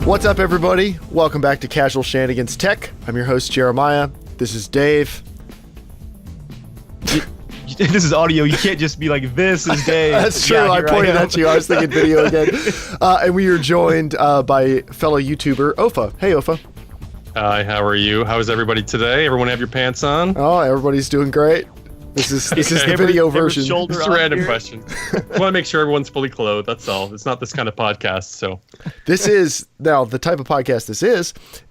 What's up, everybody? Welcome back to Casual Shenanigans Tech. I'm your host, Jeremiah. This is Dave. This is audio. You can't just be like, this is Dave. That's true. I pointed at you. I was thinking video again. And we are joined by fellow YouTuber, Oafah. Hey, Oafah. Hi, how are you? How is everybody today? Everyone have your pants on? Oh, everybody's doing great. This is the video version. Just a random question. I want to make sure everyone's fully clothed. That's all. It's not this kind of podcast, so. This is, now, the type of podcast this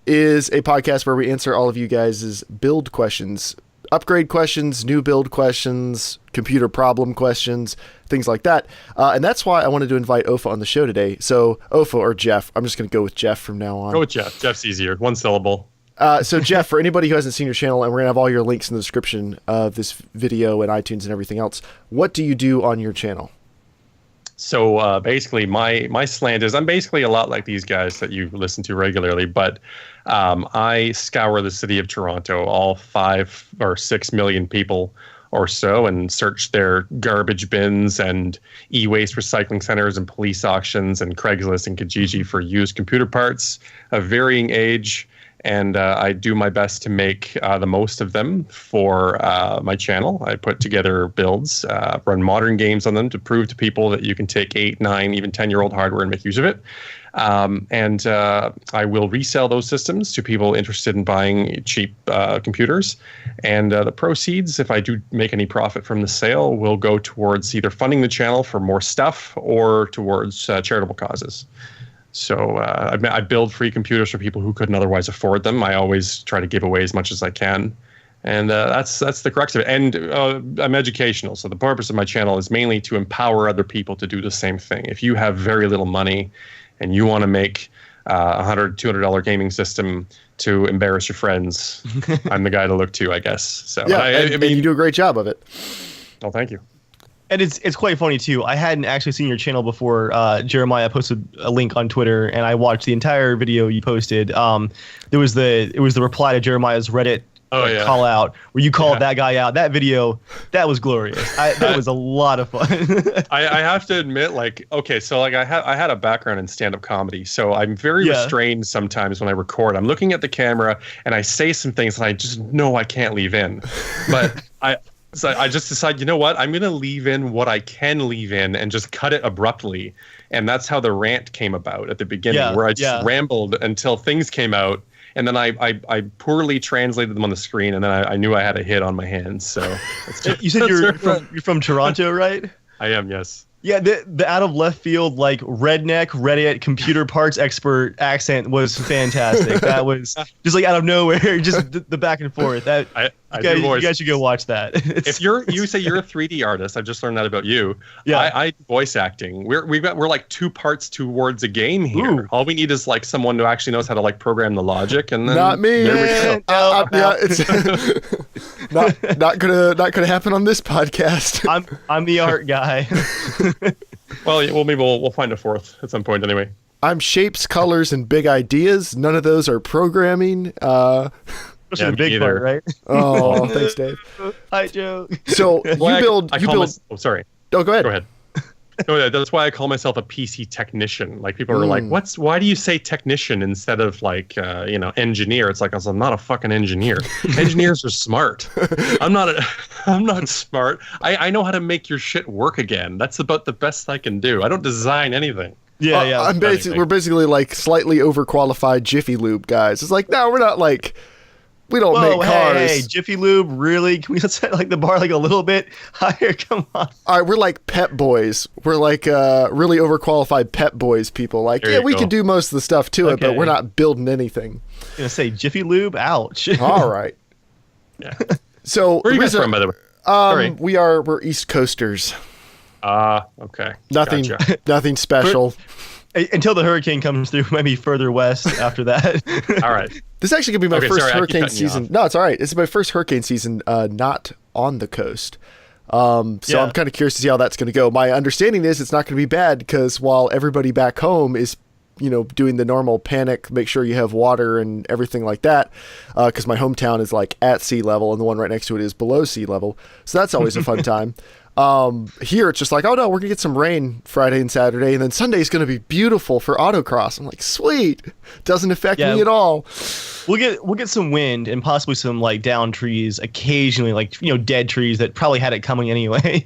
is a podcast where we answer all of you guys' build questions, upgrade questions, new build questions, computer problem questions, things like that. And that's why I wanted to invite Oafah on the show today. So, Oafah or Jeff, I'm just going to go with Jeff from now on. Go with Jeff. Jeff's easier. One syllable. So Jeff, for anybody who hasn't seen your channel, and we're going to have all your links in the description of this video and iTunes and everything else, what do you do on your channel? So basically, my slant is I'm basically a lot like these guys that you listen to regularly, but I scour the city of Toronto, all 5 or 6 million people or so, and search their garbage bins and e-waste recycling centers and police auctions and Craigslist and Kijiji for used computer parts of varying age. And I do my best to make the most of them for my channel. I put together builds, run modern games on them to prove to people that you can take 8, 9, even 10-year-old hardware and make use of it. And I will resell those systems to people interested in buying cheap computers. And the proceeds, if I do make any profit from the sale, will go towards either funding the channel for more stuff or towards charitable causes. So I build free computers for people who couldn't otherwise afford them. I always try to give away as much as I can. And that's the crux of it. And I'm educational. So the purpose of my channel is mainly to empower other people to do the same thing. If you have very little money and you want to make a $100, $200 gaming system to embarrass your friends, I'm the guy to look to, I guess. So yeah, I mean, you do a great job of it. Oh, thank you. And it's quite funny too. I hadn't actually seen your channel before. Jeremiah posted a link on Twitter, and I watched the entire video you posted. It was the reply to Jeremiah's Reddit call out where you called that guy out. That video, that was glorious. That was a lot of fun. I have to admit, so I had a background in stand-up comedy, so I'm very restrained sometimes when I record. I'm looking at the camera and I say some things and I just know I can't leave in, but So I just decided, you know what? I'm going to leave in what I can leave in and just cut it abruptly. And that's how the rant came about at the beginning, where I just rambled until things came out. And then I poorly translated them on the screen, and then I knew I had a hit on my hands. So you said you're from Toronto, right? I am, yes. Yeah, the out of left field, like redneck Reddit computer parts expert accent was fantastic. That was just like out of nowhere, just the back and forth. You guys should go watch that. If you say you're a 3D artist, I've just learned that about you. Yeah, I do voice acting. We're like 2 parts towards a game here. Ooh. All we need is like someone who actually knows how to like program the logic, and then not me. There we go. It's not gonna happen on this podcast. I'm the art guy. Well, maybe we'll find a fourth at some point anyway. I'm shapes, colors, and big ideas. None of those are programming. Especially the big part, right? Oh, thanks, Dave. Hi, Joe. So Oh, sorry. Oh, go ahead. Go ahead. No, that's why I call myself a PC technician. Like people are like, why do you say technician instead of like, engineer? It's like, I'm not a fucking engineer. Engineers are smart. I'm not smart. I know how to make your shit work again. That's about the best I can do. I don't design anything. Yeah. We're basically like slightly overqualified Jiffy Lube guys. It's like, no, we're not like, we don't make cars. Hey, Jiffy Lube, really? Can we set like the bar like a little bit higher? Come on. All right, we're like Pep Boys. We're like really overqualified Pep Boys people. Like, we can do most of the stuff to it, but we're not building anything. I'm gonna say Jiffy Lube, ouch. All right. Yeah. So where are you guys from, by the way? We're East Coasters. Okay. Nothing special. Until the hurricane comes through, maybe further west after that. All right. This actually could be my first hurricane season. No, it's all right. It's my first hurricane season not on the coast. So I'm kind of curious to see how that's going to go. My understanding is it's not going to be bad because while everybody back home is, doing the normal panic, make sure you have water and everything like that, because my hometown is like at sea level and the one right next to it is below sea level. So that's always a fun time. Here it's just like, oh no, we're gonna get some rain Friday and Saturday, and then Sunday's gonna be beautiful for autocross. I'm like, sweet, doesn't affect me at all. We'll get some wind and possibly some like down trees occasionally, like dead trees that probably had it coming anyway.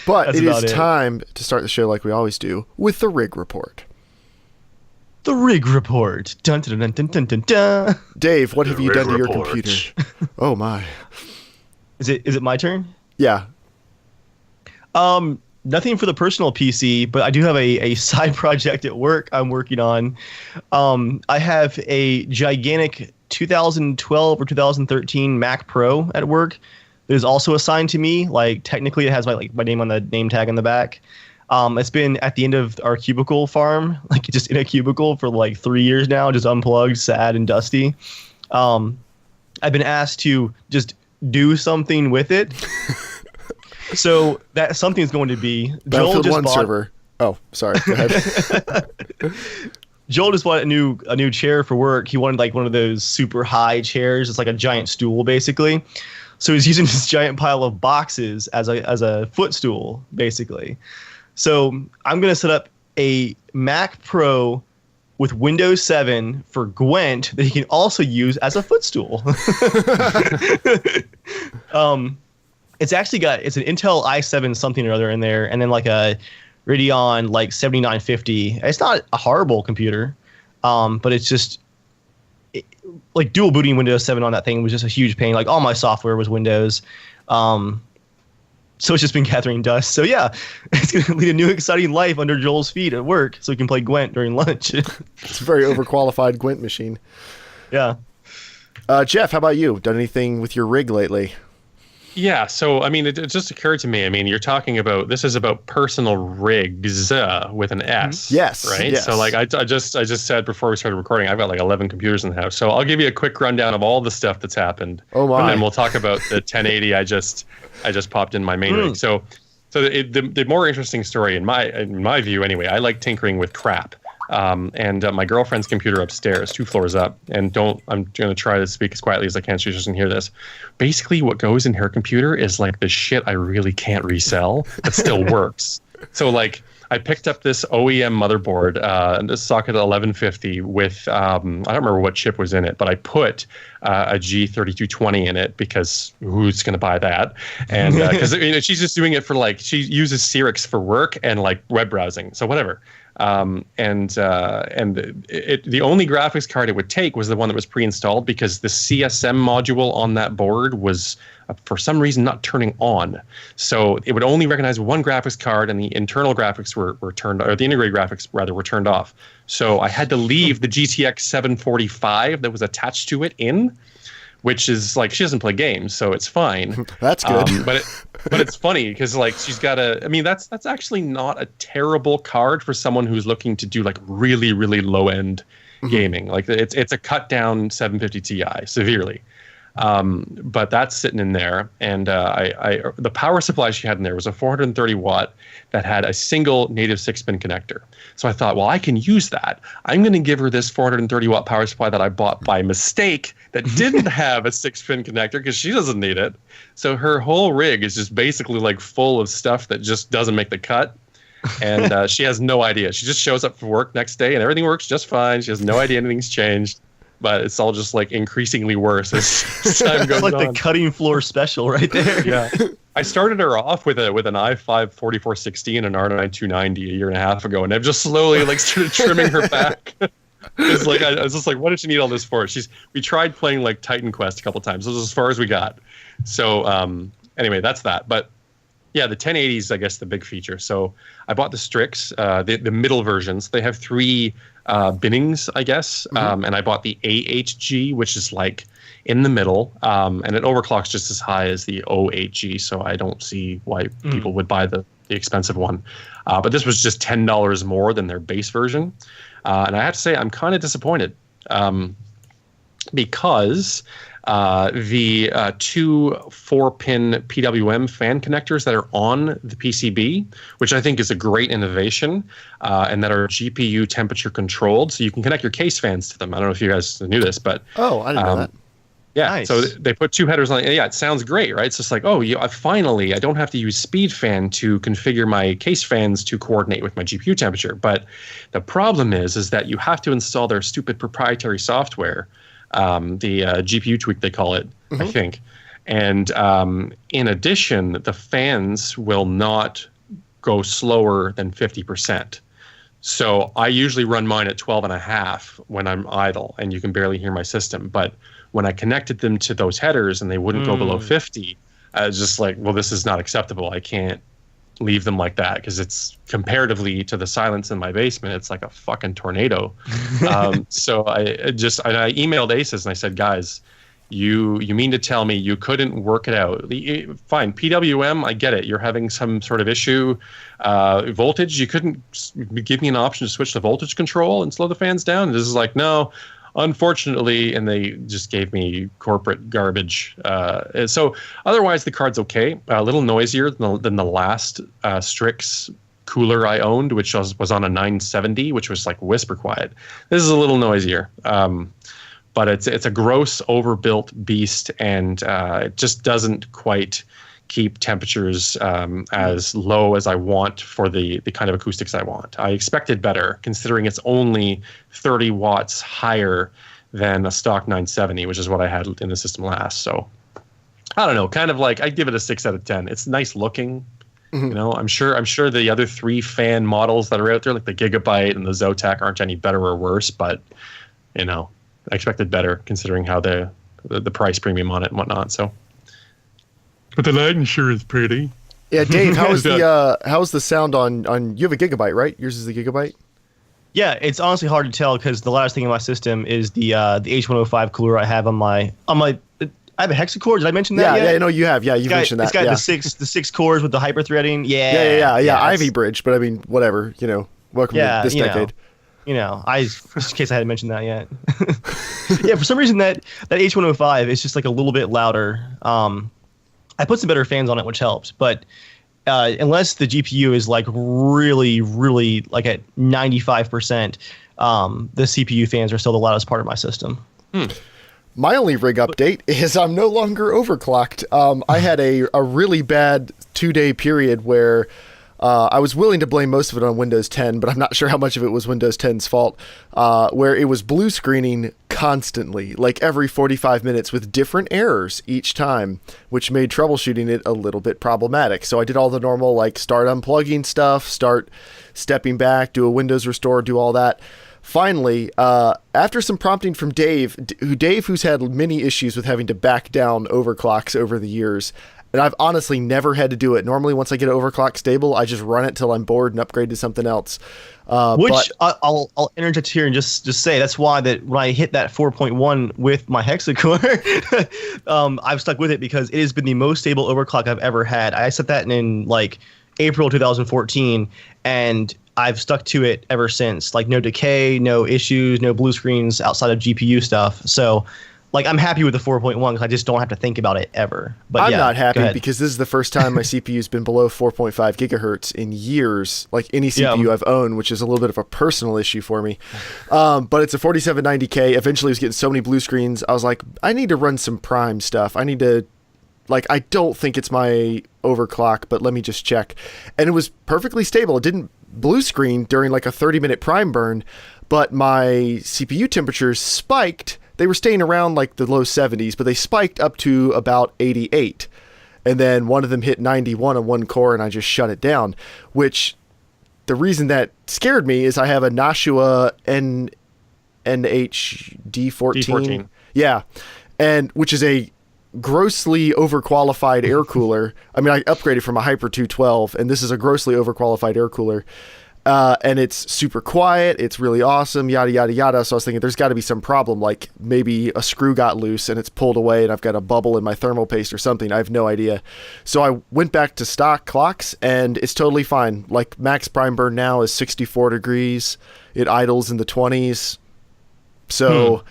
But it is time to start the show like we always do with the Rig Report. The Rig Report. Dun, dun, dun, dun, dun, dun, dun. Dave, what have you done to your computer? Oh my. Is it my turn? Yeah. Nothing for the personal PC, but I do have a side project at work I'm working on. I have a gigantic 2012 or 2013 Mac Pro at work that is also assigned to me. Like technically it has my name on the name tag on the back. It's been at the end of our cubicle farm, like just in a cubicle for like 3 years now, just unplugged, sad and dusty. I've been asked to just do something with it. So that something is going to be Battlefield 1 server. Oh, sorry. Go ahead. Joel just bought a new chair for work. He wanted like one of those super high chairs. It's like a giant stool basically. So he's using this giant pile of boxes as a footstool basically. So I'm going to set up a Mac Pro with Windows 7 for Gwent that he can also use as a footstool. It's an Intel i7 something or other in there, and then like a Radeon like 7950. It's not a horrible computer, but it's just like dual booting Windows 7 on that thing was just a huge pain. Like all my software was Windows. So it's just been gathering dust. So yeah, it's going to lead a new exciting life under Joel's feet at work so he can play Gwent during lunch. It's a very overqualified Gwent machine. Yeah. Jeff, how about you? Done anything with your rig lately? Yeah, so I mean, it just occurred to me. I mean, you're talking about this is about personal rigs with an S. Yes. Right. Yes. So like I just said before we started recording, I've got like 11 computers in the house. So I'll give you a quick rundown of all the stuff that's happened. Oh my. And then we'll talk about the 1080 I just popped in my main rig. So the more interesting story in my view anyway, I like tinkering with crap. And my girlfriend's computer upstairs, 2 floors up, and I'm going to try to speak as quietly as I can so she doesn't hear this. Basically, what goes in her computer is like the shit I really can't resell, but still works. So like, I picked up this OEM motherboard, this socket 1150 with, I don't remember what chip was in it, but I put a G3220 in it because who's going to buy that? And because she's just doing it for like, she uses Xerox for work and like web browsing, so whatever. The only graphics card it would take was the one that was pre-installed because the CSM module on that board was for some reason not turning on. So it would only recognize one graphics card and the internal graphics were turned, or the integrated graphics rather were turned off. So I had to leave the GTX 745 that was attached to it in, which is like, she doesn't play games, so it's fine. That's good. But it's funny because like she's got that's actually not a terrible card for someone who's looking to do like really, really low end gaming. Like it's a cut down 750 Ti severely. But that's sitting in there, and the power supply she had in there was a 430 watt that had a single native 6-pin connector. So I thought, well, I can use that. I'm going to give her this 430 watt power supply that I bought by mistake that didn't have a 6-pin connector because she doesn't need it. So her whole rig is just basically like full of stuff that just doesn't make the cut. And she has no idea. She just shows up for work next day and everything works just fine. She has no idea anything's changed. But it's all just like increasingly worse as time goes on. It's like the cutting floor special right there. Yeah. I started her off with an i5 4416 and an R9 290 a year and a half ago, and I've just slowly like started trimming her back. It's like I was just like, what did she need all this for? We tried playing like Titan Quest a couple times. This was as far as we got. So anyway, that's that. But yeah, the 1080 is, I guess, the big feature. So I bought the Strix, the middle versions. They have 3 binnings, I guess. And I bought the AHG, which is like in the middle. And it overclocks just as high as the O8G. So I don't see why people would buy the expensive one. But this was just $10 more than their base version. And I have to say, I'm kind of disappointed because the 2 4-pin PWM fan connectors that are on the PCB, which I think is a great innovation, and that are GPU temperature controlled, so you can connect your case fans to them. I don't know if you guys knew this, but I didn't know that. Yeah, Nice. so they put 2 headers on it. Yeah, it sounds great, right? It's just like, oh, finally, I don't have to use speed fan to configure my case fans to coordinate with my GPU temperature. But the problem is that you have to install their stupid proprietary software, the GPU tweak they call it, I think. And in addition, the fans will not go slower than 50%. So I usually run mine at 12.5 when I'm idle, and you can barely hear my system. But when I connected them to those headers and they wouldn't go below 50, I was just like, well, this is not acceptable. I can't leave them like that, because it's comparatively to the silence in my basement, it's like a fucking tornado. So I emailed Aces and I said, guys, you mean to tell me you couldn't work it out? Fine, PWM, I get it. You're having some sort of issue. Voltage, you couldn't give me an option to switch the voltage control and slow the fans down? And this is like, no, unfortunately, and they just gave me corporate garbage. So otherwise, the card's okay. A little noisier than the last Strix cooler I owned, which was on a 970, which was like whisper quiet. This is a little noisier. But it's a gross, overbuilt beast, and it just doesn't quite keep temperatures as low as I want for the kind of acoustics I want. I expected better, considering it's only 30 watts higher than a stock 970, which is what I had in the system last. So I don't know, kind of like, I'd give it a 6 out of 10. It's nice looking. You know, I'm sure the other 3 fan models that are out there, like the Gigabyte and the Zotac, aren't any better or worse, but you know, I expected better considering how the price premium on it and whatnot. So, but the lighting sure is pretty. Yeah, Dave, how's the sound on you have a Gigabyte, right? Yours is the Gigabyte? Yeah, it's honestly hard to tell because the last thing in my system is the H105 cooler I have on my. I have a hexacore. Did I mention that? Yeah, no, you have. Yeah, you mentioned that. It's got the six cores with the hyper threading. Yeah. Ivy Bridge, but I mean, whatever. You know, welcome to this decade. You know, just in case I hadn't mentioned that yet. Yeah, for some reason that H105 is just like a little bit louder. I put some better fans on it, which helps. But unless the GPU is like really, really like at 95%, the CPU fans are still the loudest part of my system. My only rig update is I'm no longer overclocked. I had a really bad 2-day period where I was willing to blame most of it on Windows 10, but I'm not sure how much of it was Windows 10's fault, where it was blue screening constantly, like every 45 minutes with different errors each time, which made troubleshooting it a little bit problematic. So I did all the normal, like start unplugging stuff, start stepping back, do a Windows restore, do all that. Finally, after some prompting from Dave, who's had many issues with having to back down overclocks over the years, and I've honestly never had to do it. Normally, once I get an overclock stable, I just run it till I'm bored and upgrade to something else. I'll interject here and just say that's why that when I hit that 4.1 with my hexacore, I've stuck with it because it has been the most stable overclock I've ever had. I set that in like April 2014, and I've stuck to it ever since. Like no decay, no issues, no blue screens outside of GPU stuff. So like I'm happy with the 4.1 because I just don't have to think about it ever. But I'm not happy because this is the first time my CPU's been below 4.5 gigahertz in years, like any CPU I've owned, which is a little bit of a personal issue for me. But it's a 4790K. Eventually I was getting so many blue screens. I was like, I need to run some Prime stuff. I need to, like, I don't think it's my overclock, but let me just check. And it was perfectly stable. It didn't blue screen during like a 30-minute Prime burn, but my CPU temperatures spiked. They were staying around like the low 70s, but they spiked up to about 88. And then one of them hit 91 on one core, and I just shut it down, which the reason that scared me is I have a Nashua NHD14. Yeah. And which is a grossly overqualified air cooler. I mean, I upgraded from a Hyper 212, and this is a grossly overqualified air cooler. And it's super quiet. It's really awesome, yada, yada, yada. So I was thinking there's got to be some problem, like maybe a screw got loose and it's pulled away and I've got a bubble in my thermal paste or something. I have no idea. So I went back to stock clocks and it's totally fine. Like max prime burn now is 64 degrees. It idles in the 20s. So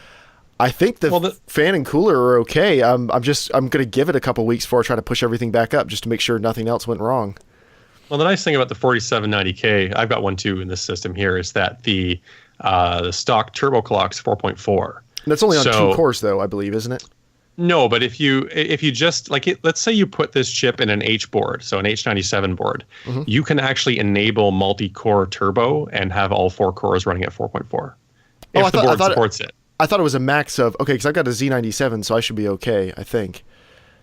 I think the fan and cooler are okay. I'm going to give it a couple weeks before I try to push everything back up just to make sure nothing else went wrong. Well, the nice thing about the 4790K, I've got one too in this system here, is that the stock turbo clock's 4.4. And that's only on 2 cores, though, I believe, isn't it? No, but if you just like it, let's say you put this chip in an H board, so an H97 board, you can actually enable multi-core turbo and have all 4 cores running at 4.4 if the board supports it. I thought it was a max of, okay, because I got a Z97, so I should be okay, I think.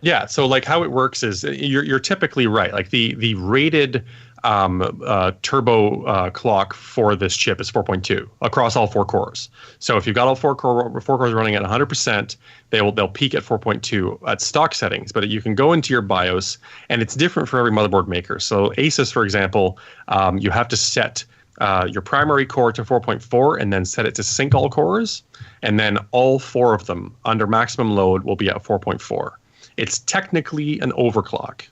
Yeah, so like how it works is you're typically right. Like the rated turbo clock for this chip is 4.2 across all 4 cores. So if you've got all 4 cores running at 100%, they'll peak at 4.2 at stock settings. But you can go into your BIOS, and it's different for every motherboard maker. So Asus, for example, you have to set your primary core to 4.4 and then set it to sync all cores, and then all 4 of them under maximum load will be at 4.4. It's technically an overclock.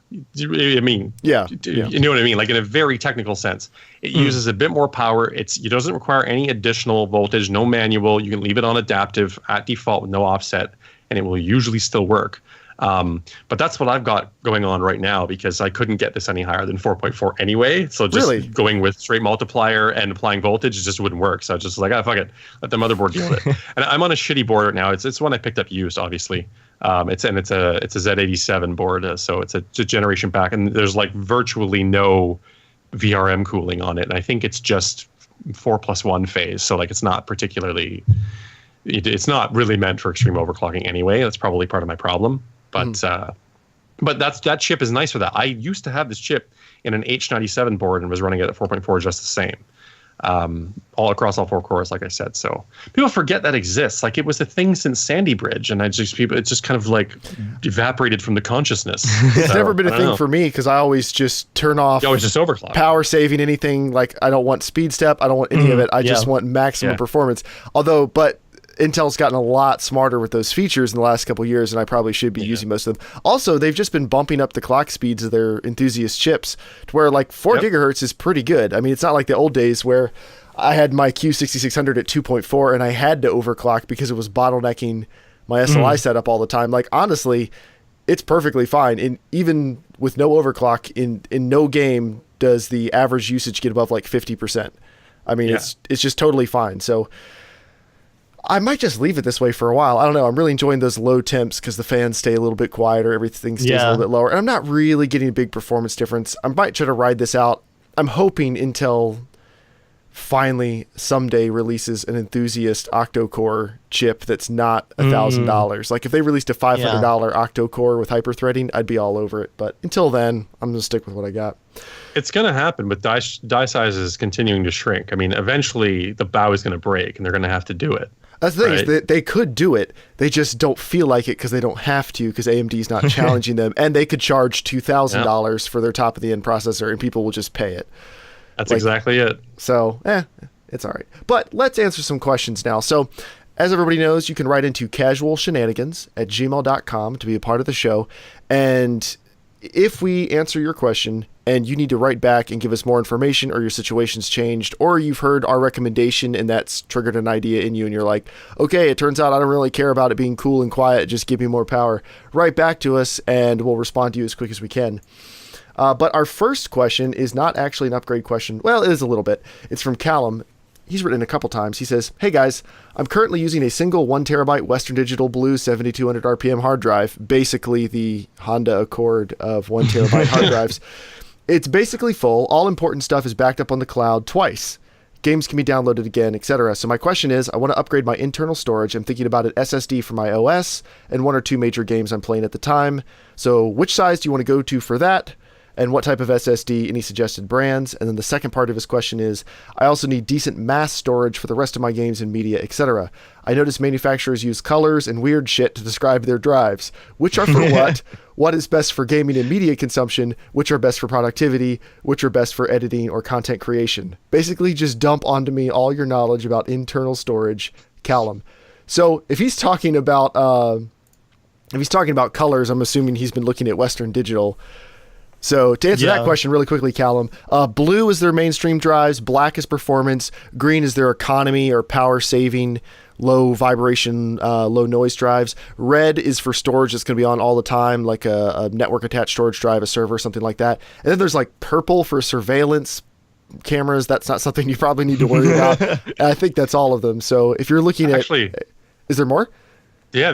I mean, yeah. You know what I mean? Like in a very technical sense, it uses a bit more power. It doesn't require any additional voltage, no manual. You can leave it on adaptive at default with no offset, and it will usually still work. But that's what I've got going on right now because I couldn't get this any higher than 4.4 anyway. So just going with straight multiplier and applying voltage just wouldn't work. So I was just like, fuck it, let the motherboard deal with it. And I'm on a shitty board right now. It's one I picked up used, obviously. It's a Z87 board, so it's a generation back, and there's like virtually no VRM cooling on it. And I think it's just 4+1 phase, so like it's not particularly. It's not really meant for extreme overclocking anyway. That's probably part of my problem. But that chip is nice for that. I used to have this chip in an H97 board and was running it at 4.4 just the same, all across all 4 cores, like I said. So people forget that exists. Like it was a thing since Sandy Bridge, and it's just kind of like evaporated from the consciousness. It's never been a thing for me because I always just turn off. You always just overclock. Power saving anything. Like I don't want speed step. I don't want any of it. I just want maximum performance. But Intel's gotten a lot smarter with those features in the last couple of years, and I probably should be using most of them. Also, they've just been bumping up the clock speeds of their enthusiast chips to where like 4 gigahertz is pretty good. I mean, it's not like the old days where I had my Q6600 at 2.4 and I had to overclock because it was bottlenecking my SLI setup all the time. Like honestly, it's perfectly fine. And even with no overclock in no game does the average usage get above like 50%. I mean, it's just totally fine. So I might just leave it this way for a while. I don't know. I'm really enjoying those low temps because the fans stay a little bit quieter. Everything stays a little bit lower. And I'm not really getting a big performance difference. I might try to ride this out. I'm hoping Intel finally someday releases an enthusiast octo-core chip that's not $1,000. Like if they released a $500 octo-core with hyper-threading, I'd be all over it. But until then, I'm going to stick with what I got. It's going to happen with die sizes continuing to shrink. I mean, eventually the bow is going to break and they're going to have to do it. That's the thing, is they could do it. They just don't feel like it because they don't have to because AMD's not challenging them. And they could charge $2,000 for their top-of-the-end processor and people will just pay it. That's exactly it. So, it's all right. But let's answer some questions now. So, as everybody knows, you can write into casualshenanigans@gmail.com to be a part of the show. And if we answer your question and you need to write back and give us more information or your situation's changed or you've heard our recommendation and that's triggered an idea in you and you're like, okay, it turns out I don't really care about it being cool and quiet, just give me more power, write back to us and we'll respond to you as quick as we can. But our first question is not actually an upgrade question. Well, it is a little bit. It's from Callum. He's written a couple times. He says, hey guys, I'm currently using a single 1 terabyte Western Digital Blue 7200 RPM hard drive, basically the Honda Accord of 1 terabyte hard drives. It's basically full. All important stuff is backed up on the cloud twice. Games can be downloaded again, etc. So my question is, I want to upgrade my internal storage. I'm thinking about an SSD for my OS and 1 or 2 major games I'm playing at the time. So which size do you want to go to for that? And what type of SSD, any suggested brands? And then the second part of his question is, I also need decent mass storage for the rest of my games and media, etc. I notice manufacturers use colors and weird shit to describe their drives. Which are for what? What is best for gaming and media consumption? Which are best for productivity? Which are best for editing or content creation? Basically, just dump onto me all your knowledge about internal storage, Callum. So if he's talking about colors, I'm assuming he's been looking at Western Digital. So to answer that question really quickly, Callum, blue is their mainstream drives, black is performance, green is their economy or power saving, low vibration, low noise drives. Red is for storage that's going to be on all the time, like a network attached storage drive, a server, something like that. And then there's like purple for surveillance cameras. That's not something you probably need to worry about. And I think that's all of them. So if you're looking actually, is there more? Yeah,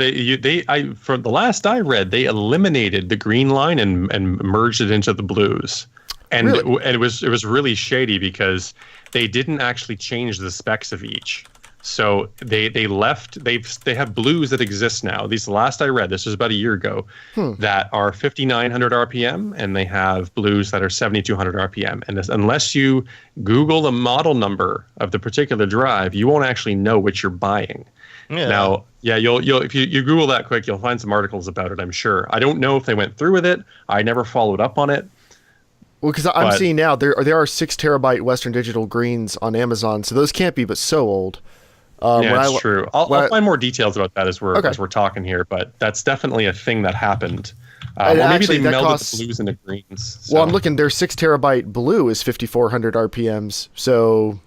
from the last I read, they eliminated the green line and merged it into the blues, and Really? and it was really shady because they didn't actually change the specs of each. So they have blues that exist now. These last I read, this was about a year ago, that are 5,900 RPM, and they have blues that are 7,200 RPM. And unless you Google the model number of the particular drive, you won't actually know which you're buying. Yeah. Now, yeah, you'll if you Google that quick, you'll find some articles about it, I'm sure. I don't know if they went through with it. I never followed up on it. Well, because I'm seeing now there are 6 terabyte Western Digital greens on Amazon, so those can't be but so old. Yeah, that's true. I'll find more details about that as we're talking here, but that's definitely a thing that happened. Or maybe they melded the blues into greens. So. Well, I'm looking. Their 6 terabyte blue is 5,400 RPMs. So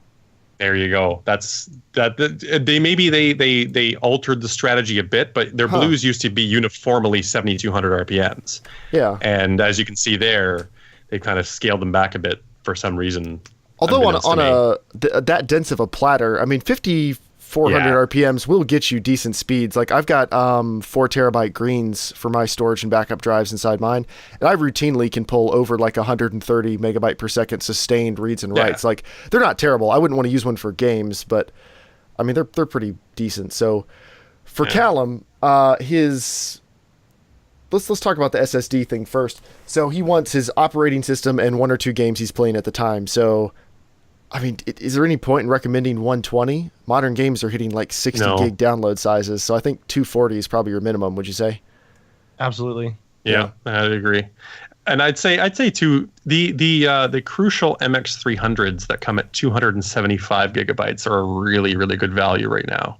there you go. That's that. They altered the strategy a bit, but their blues used to be uniformly 7,200 RPMs. Yeah. And as you can see there, they kind of scaled them back a bit for some reason. Although on that dense of a platter, I mean, 5,400 RPMs will get you decent speeds. Like I've got 4 terabyte greens for my storage and backup drives inside mine, and I routinely can pull over like 130 megabyte per second sustained reads and writes. Like they're not terrible. I wouldn't want to use one for games, but I mean they're pretty decent. So for Callum, let's talk about the SSD thing first. So he wants his operating system and 1 or 2 games he's playing at the time. So I mean, is there any point in recommending 120? Modern games are hitting like 60 gig download sizes, so I think 240 is probably your minimum. Would you say? Absolutely. Yeah, I'd agree. And I'd say too the Crucial MX300s that come at 275 gigabytes are a really, really good value right now.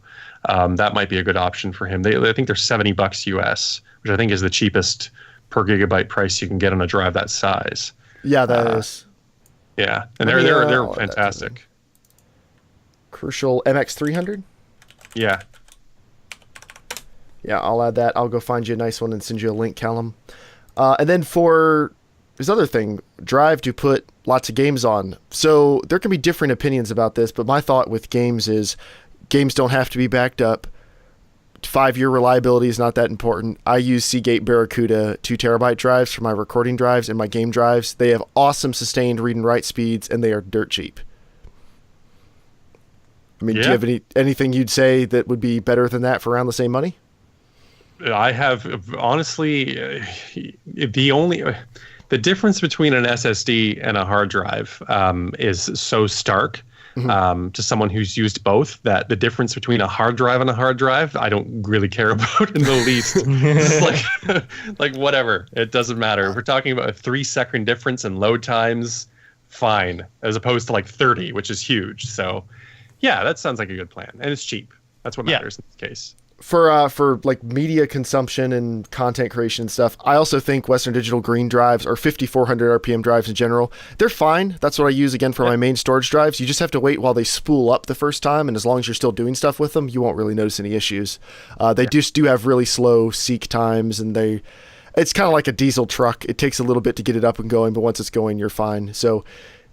That might be a good option for him. I think they're $70 US, which I think is the cheapest per gigabyte price you can get on a drive that size. Yeah, that is. Yeah, and they're fantastic. Crucial MX300? Yeah. Yeah, I'll add that. I'll go find you a nice one and send you a link, Callum. And then for this other thing, drive to put lots of games on. So there can be different opinions about this, but my thought with games is games don't have to be backed up. 5-year reliability is not that important. I use Seagate Barracuda 2 terabyte drives for my recording drives and my game drives. They have awesome sustained read and write speeds, and they are dirt cheap. I mean, do you have anything you'd say that would be better than that for around the same money? I have, honestly, the difference between an SSD and a hard drive is so stark. To someone who's used both, that the difference between a hard drive and a hard drive, I don't really care about in the least. It's like whatever, it doesn't matter. If we're talking about a 3-second difference in load times, fine, as opposed to like 30, which is huge. So yeah, that sounds like a good plan, and it's cheap. That's what matters in this case. For like media consumption and content creation and stuff, I also think Western Digital green drives or 5,400 RPM drives in general, they're fine. That's what I use again for my main storage drives. You just have to wait while they spool up the first time, and as long as you're still doing stuff with them, you won't really notice any issues. They just do have really slow seek times, and it's kind of like a diesel truck. It takes a little bit to get it up and going, but once it's going, you're fine. So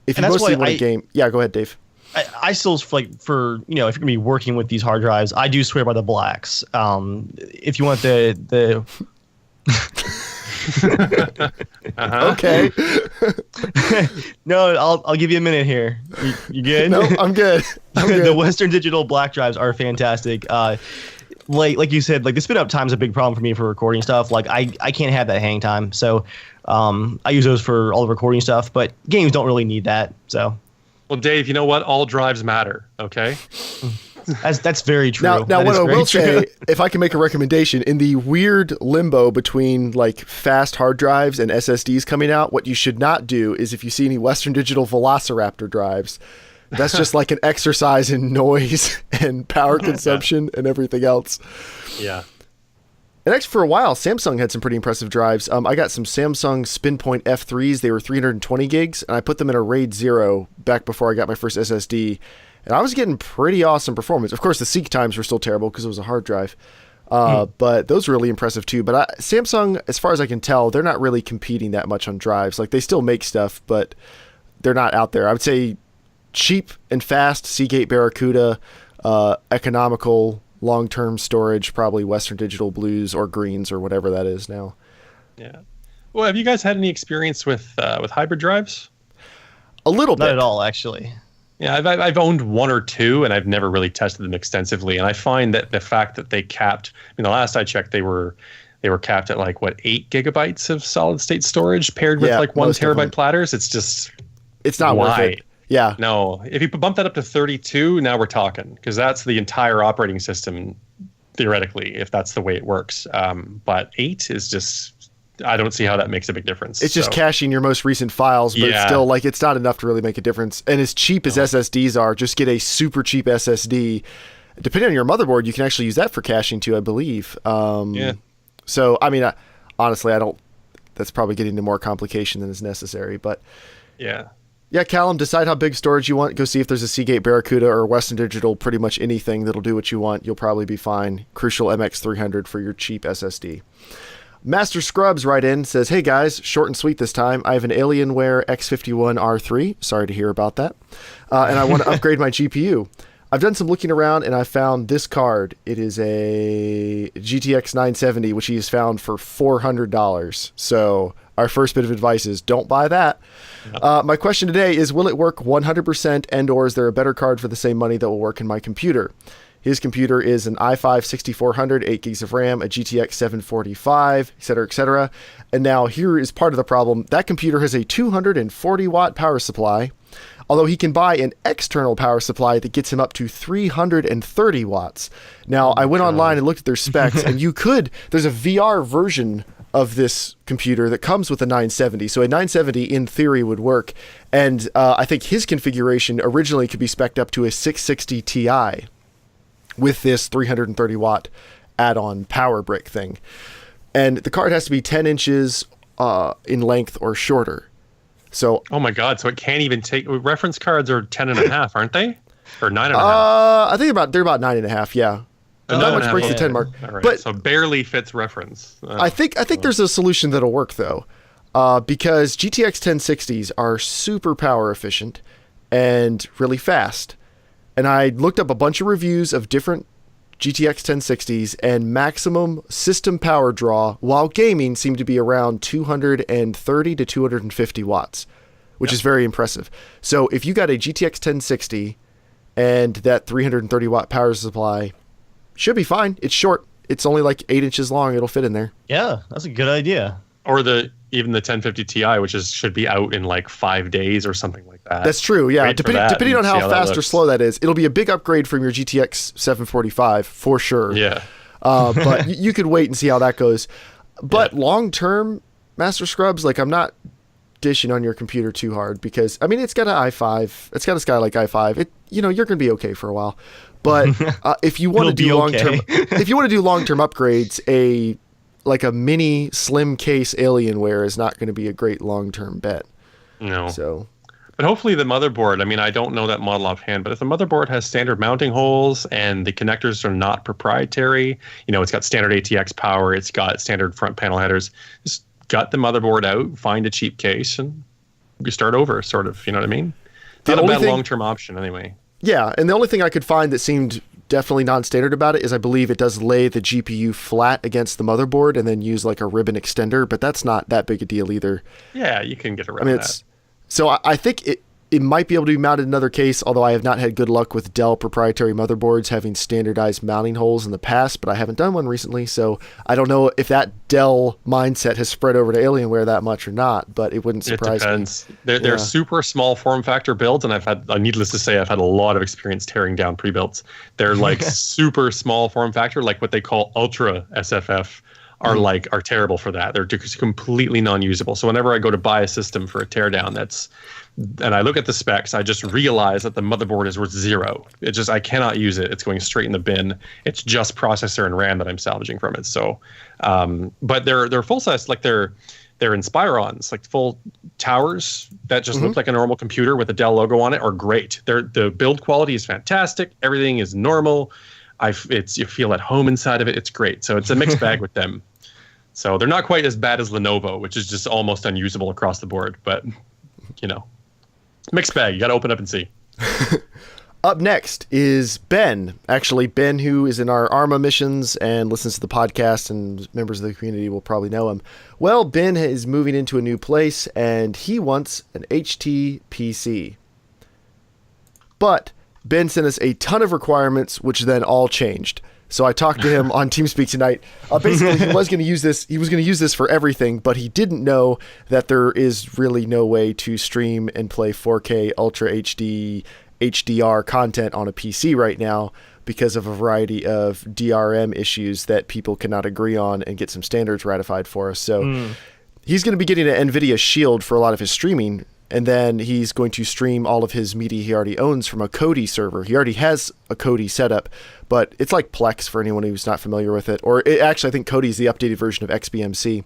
if you mostly want a game, go ahead, Dave. I still, like, for, if you're gonna be working with these hard drives, I do swear by the blacks. If you want the Okay. No, I'll give you a minute here. You good? No, I'm good. The Western Digital black drives are fantastic. Like you said, like the spin up time is a big problem for me for recording stuff. Like I can't have that hang time, so I use those for all the recording stuff. But games don't really need that, so. Well, Dave, you know what? All drives matter, okay? That's very true. Now what I will say, if I can make a recommendation, in the weird limbo between like fast hard drives and SSDs coming out, what you should not do is if you see any Western Digital Velociraptor drives, that's just like an exercise in noise and power consumption and everything else. Yeah. And actually, for a while, Samsung had some pretty impressive drives. I got some Samsung SpinPoint F3s. They were 320 gigs, and I put them in a RAID 0 back before I got my first SSD. And I was getting pretty awesome performance. Of course, the seek times were still terrible because it was a hard drive. But those were really impressive, too. But Samsung, as far as I can tell, they're not really competing that much on drives. Like, they still make stuff, but they're not out there. I would say cheap and fast, Seagate Barracuda, economical long-term storage, probably Western Digital Blues or Greens or whatever that is now. Yeah. Well, have you guys had any experience with hybrid drives? A little bit. Not at all, actually. Yeah, I've owned one or two, and I've never really tested them extensively. And I find that the fact that they capped, the last I checked, they were capped at 8 gigabytes of solid state storage paired with 1 terabyte platters. It's not worth it. Yeah. No, if you bump that up to 32, now we're talking, because that's the entire operating system theoretically, if that's the way it works. But 8 is just, I don't see how that makes a big difference. It's just caching your most recent files, but it's still it's not enough to really make a difference. And as cheap as SSDs are, just get a super cheap SSD. Depending on your motherboard, you can actually use that for caching too, I believe. So, honestly, I don't. That's probably getting into more complication than is necessary. But yeah, Callum, decide how big storage you want. Go see if there's a Seagate Barracuda or Western Digital. Pretty much anything that'll do what you want. You'll probably be fine. Crucial MX300 for your cheap SSD. MasterScrubz right in says, "Hey guys, short and sweet this time. I have an Alienware X51R3. Sorry to hear about that. And I want to upgrade my GPU. I've done some looking around and I found this card. It is a GTX 970, which he has found for $400. So our first bit of advice is don't buy that. My question today is, will it work 100% and or is there a better card for the same money that will work in my computer? His computer is an i5 6400, 8 gigs of RAM, a GTX 745, etc., etc. And now here is part of the problem. That computer has a 240 watt power supply, although he can buy an external power supply that gets him up to 330 watts. Now, I went online and looked at their specs, and there's a VR version of this computer that comes with a 970. So a 970 in theory would work. And I think his configuration originally could be spec'd up to a 660 Ti with this 330 watt add-on power brick thing. And the card has to be 10 inches in length or shorter. So, oh my God! So it can't even take reference cards are 10.5, aren't they? Or 9.5? I think they're about 9.5. Yeah, not much breaks the 10 mark. All right. But so barely fits reference. I think there's a solution that'll work though, because GTX 1060s are super power efficient and really fast. And I looked up a bunch of reviews of different GTX 1060s, and maximum system power draw while gaming seemed to be around 230 to 250 watts, which is very impressive. So if you got a GTX 1060 and that 330 watt power supply, should be fine. It's short. It's only 8 inches long. It'll fit in there. Yeah, that's a good idea. Or even the 1050 Ti, which should be out in 5 days or something like that. That's true. Yeah, depending on how fast or slow that is, it'll be a big upgrade from your GTX 745 for sure. Yeah. But you could wait and see how that goes. But long term, MasterScrubz, I'm not dishing on your computer too hard because it's got an i5. It's got a Skylake i5. You're gonna be okay for a while. But if you want to do long term, upgrades, a mini slim case Alienware is not going to be a great long-term bet. No. So, but hopefully the motherboard, I don't know that model offhand, but if the motherboard has standard mounting holes and the connectors are not proprietary, it's got standard ATX power, it's got standard front panel headers, just gut the motherboard out, find a cheap case, and you start over, sort of, you know what I mean? Not a bad long-term option anyway. Yeah, and the only thing I could find that seemed definitely non-standard about it is I believe it does lay the GPU flat against the motherboard and then use a ribbon extender, but that's not that big a deal either. Yeah, you can get around that. So I think it might be able to be mounted in another case, although I have not had good luck with Dell proprietary motherboards having standardized mounting holes in the past, but I haven't done one recently, so I don't know if that Dell mindset has spread over to Alienware that much or not, but it wouldn't surprise me. It depends. They're super small form factor builds, and needless to say, I've had a lot of experience tearing down pre-builds. They're super small form factor, what they call ultra SFF, are terrible for that. They're just completely non-usable. So whenever I go to buy a system for a teardown, and I look at the specs, I just realize that the motherboard is worth 0. I cannot use it. It's going straight in the bin. It's just processor and RAM that I'm salvaging from it. So, but they're full size, they're Inspirons, full towers that just look like a normal computer with a Dell logo on it are great. The build quality is fantastic. Everything is normal. You feel at home inside of it. It's great. So it's a mixed bag with them. So they're not quite as bad as Lenovo, which is just almost unusable across the board. But, mixed bag. You got to open up and see. Up next is Ben. Actually, Ben, who is in our ARMA missions and listens to the podcast, and members of the community will probably know him. Well, Ben is moving into a new place, and he wants an HT PC. But Ben sent us a ton of requirements, which then all changed. So I talked to him on Teamspeak tonight. Basically, he was going to use this. He was going to use this for everything, but he didn't know that there is really no way to stream and play 4K Ultra HD HDR content on a PC right now because of a variety of DRM issues that people cannot agree on and get some standards ratified for us. So he's going to be getting an NVIDIA Shield for a lot of his streaming. And then he's going to stream all of his media he already owns from a Kodi server. He already has a Kodi setup, but it's like Plex for anyone who's not familiar with it. Or actually, I think Kodi is the updated version of XBMC.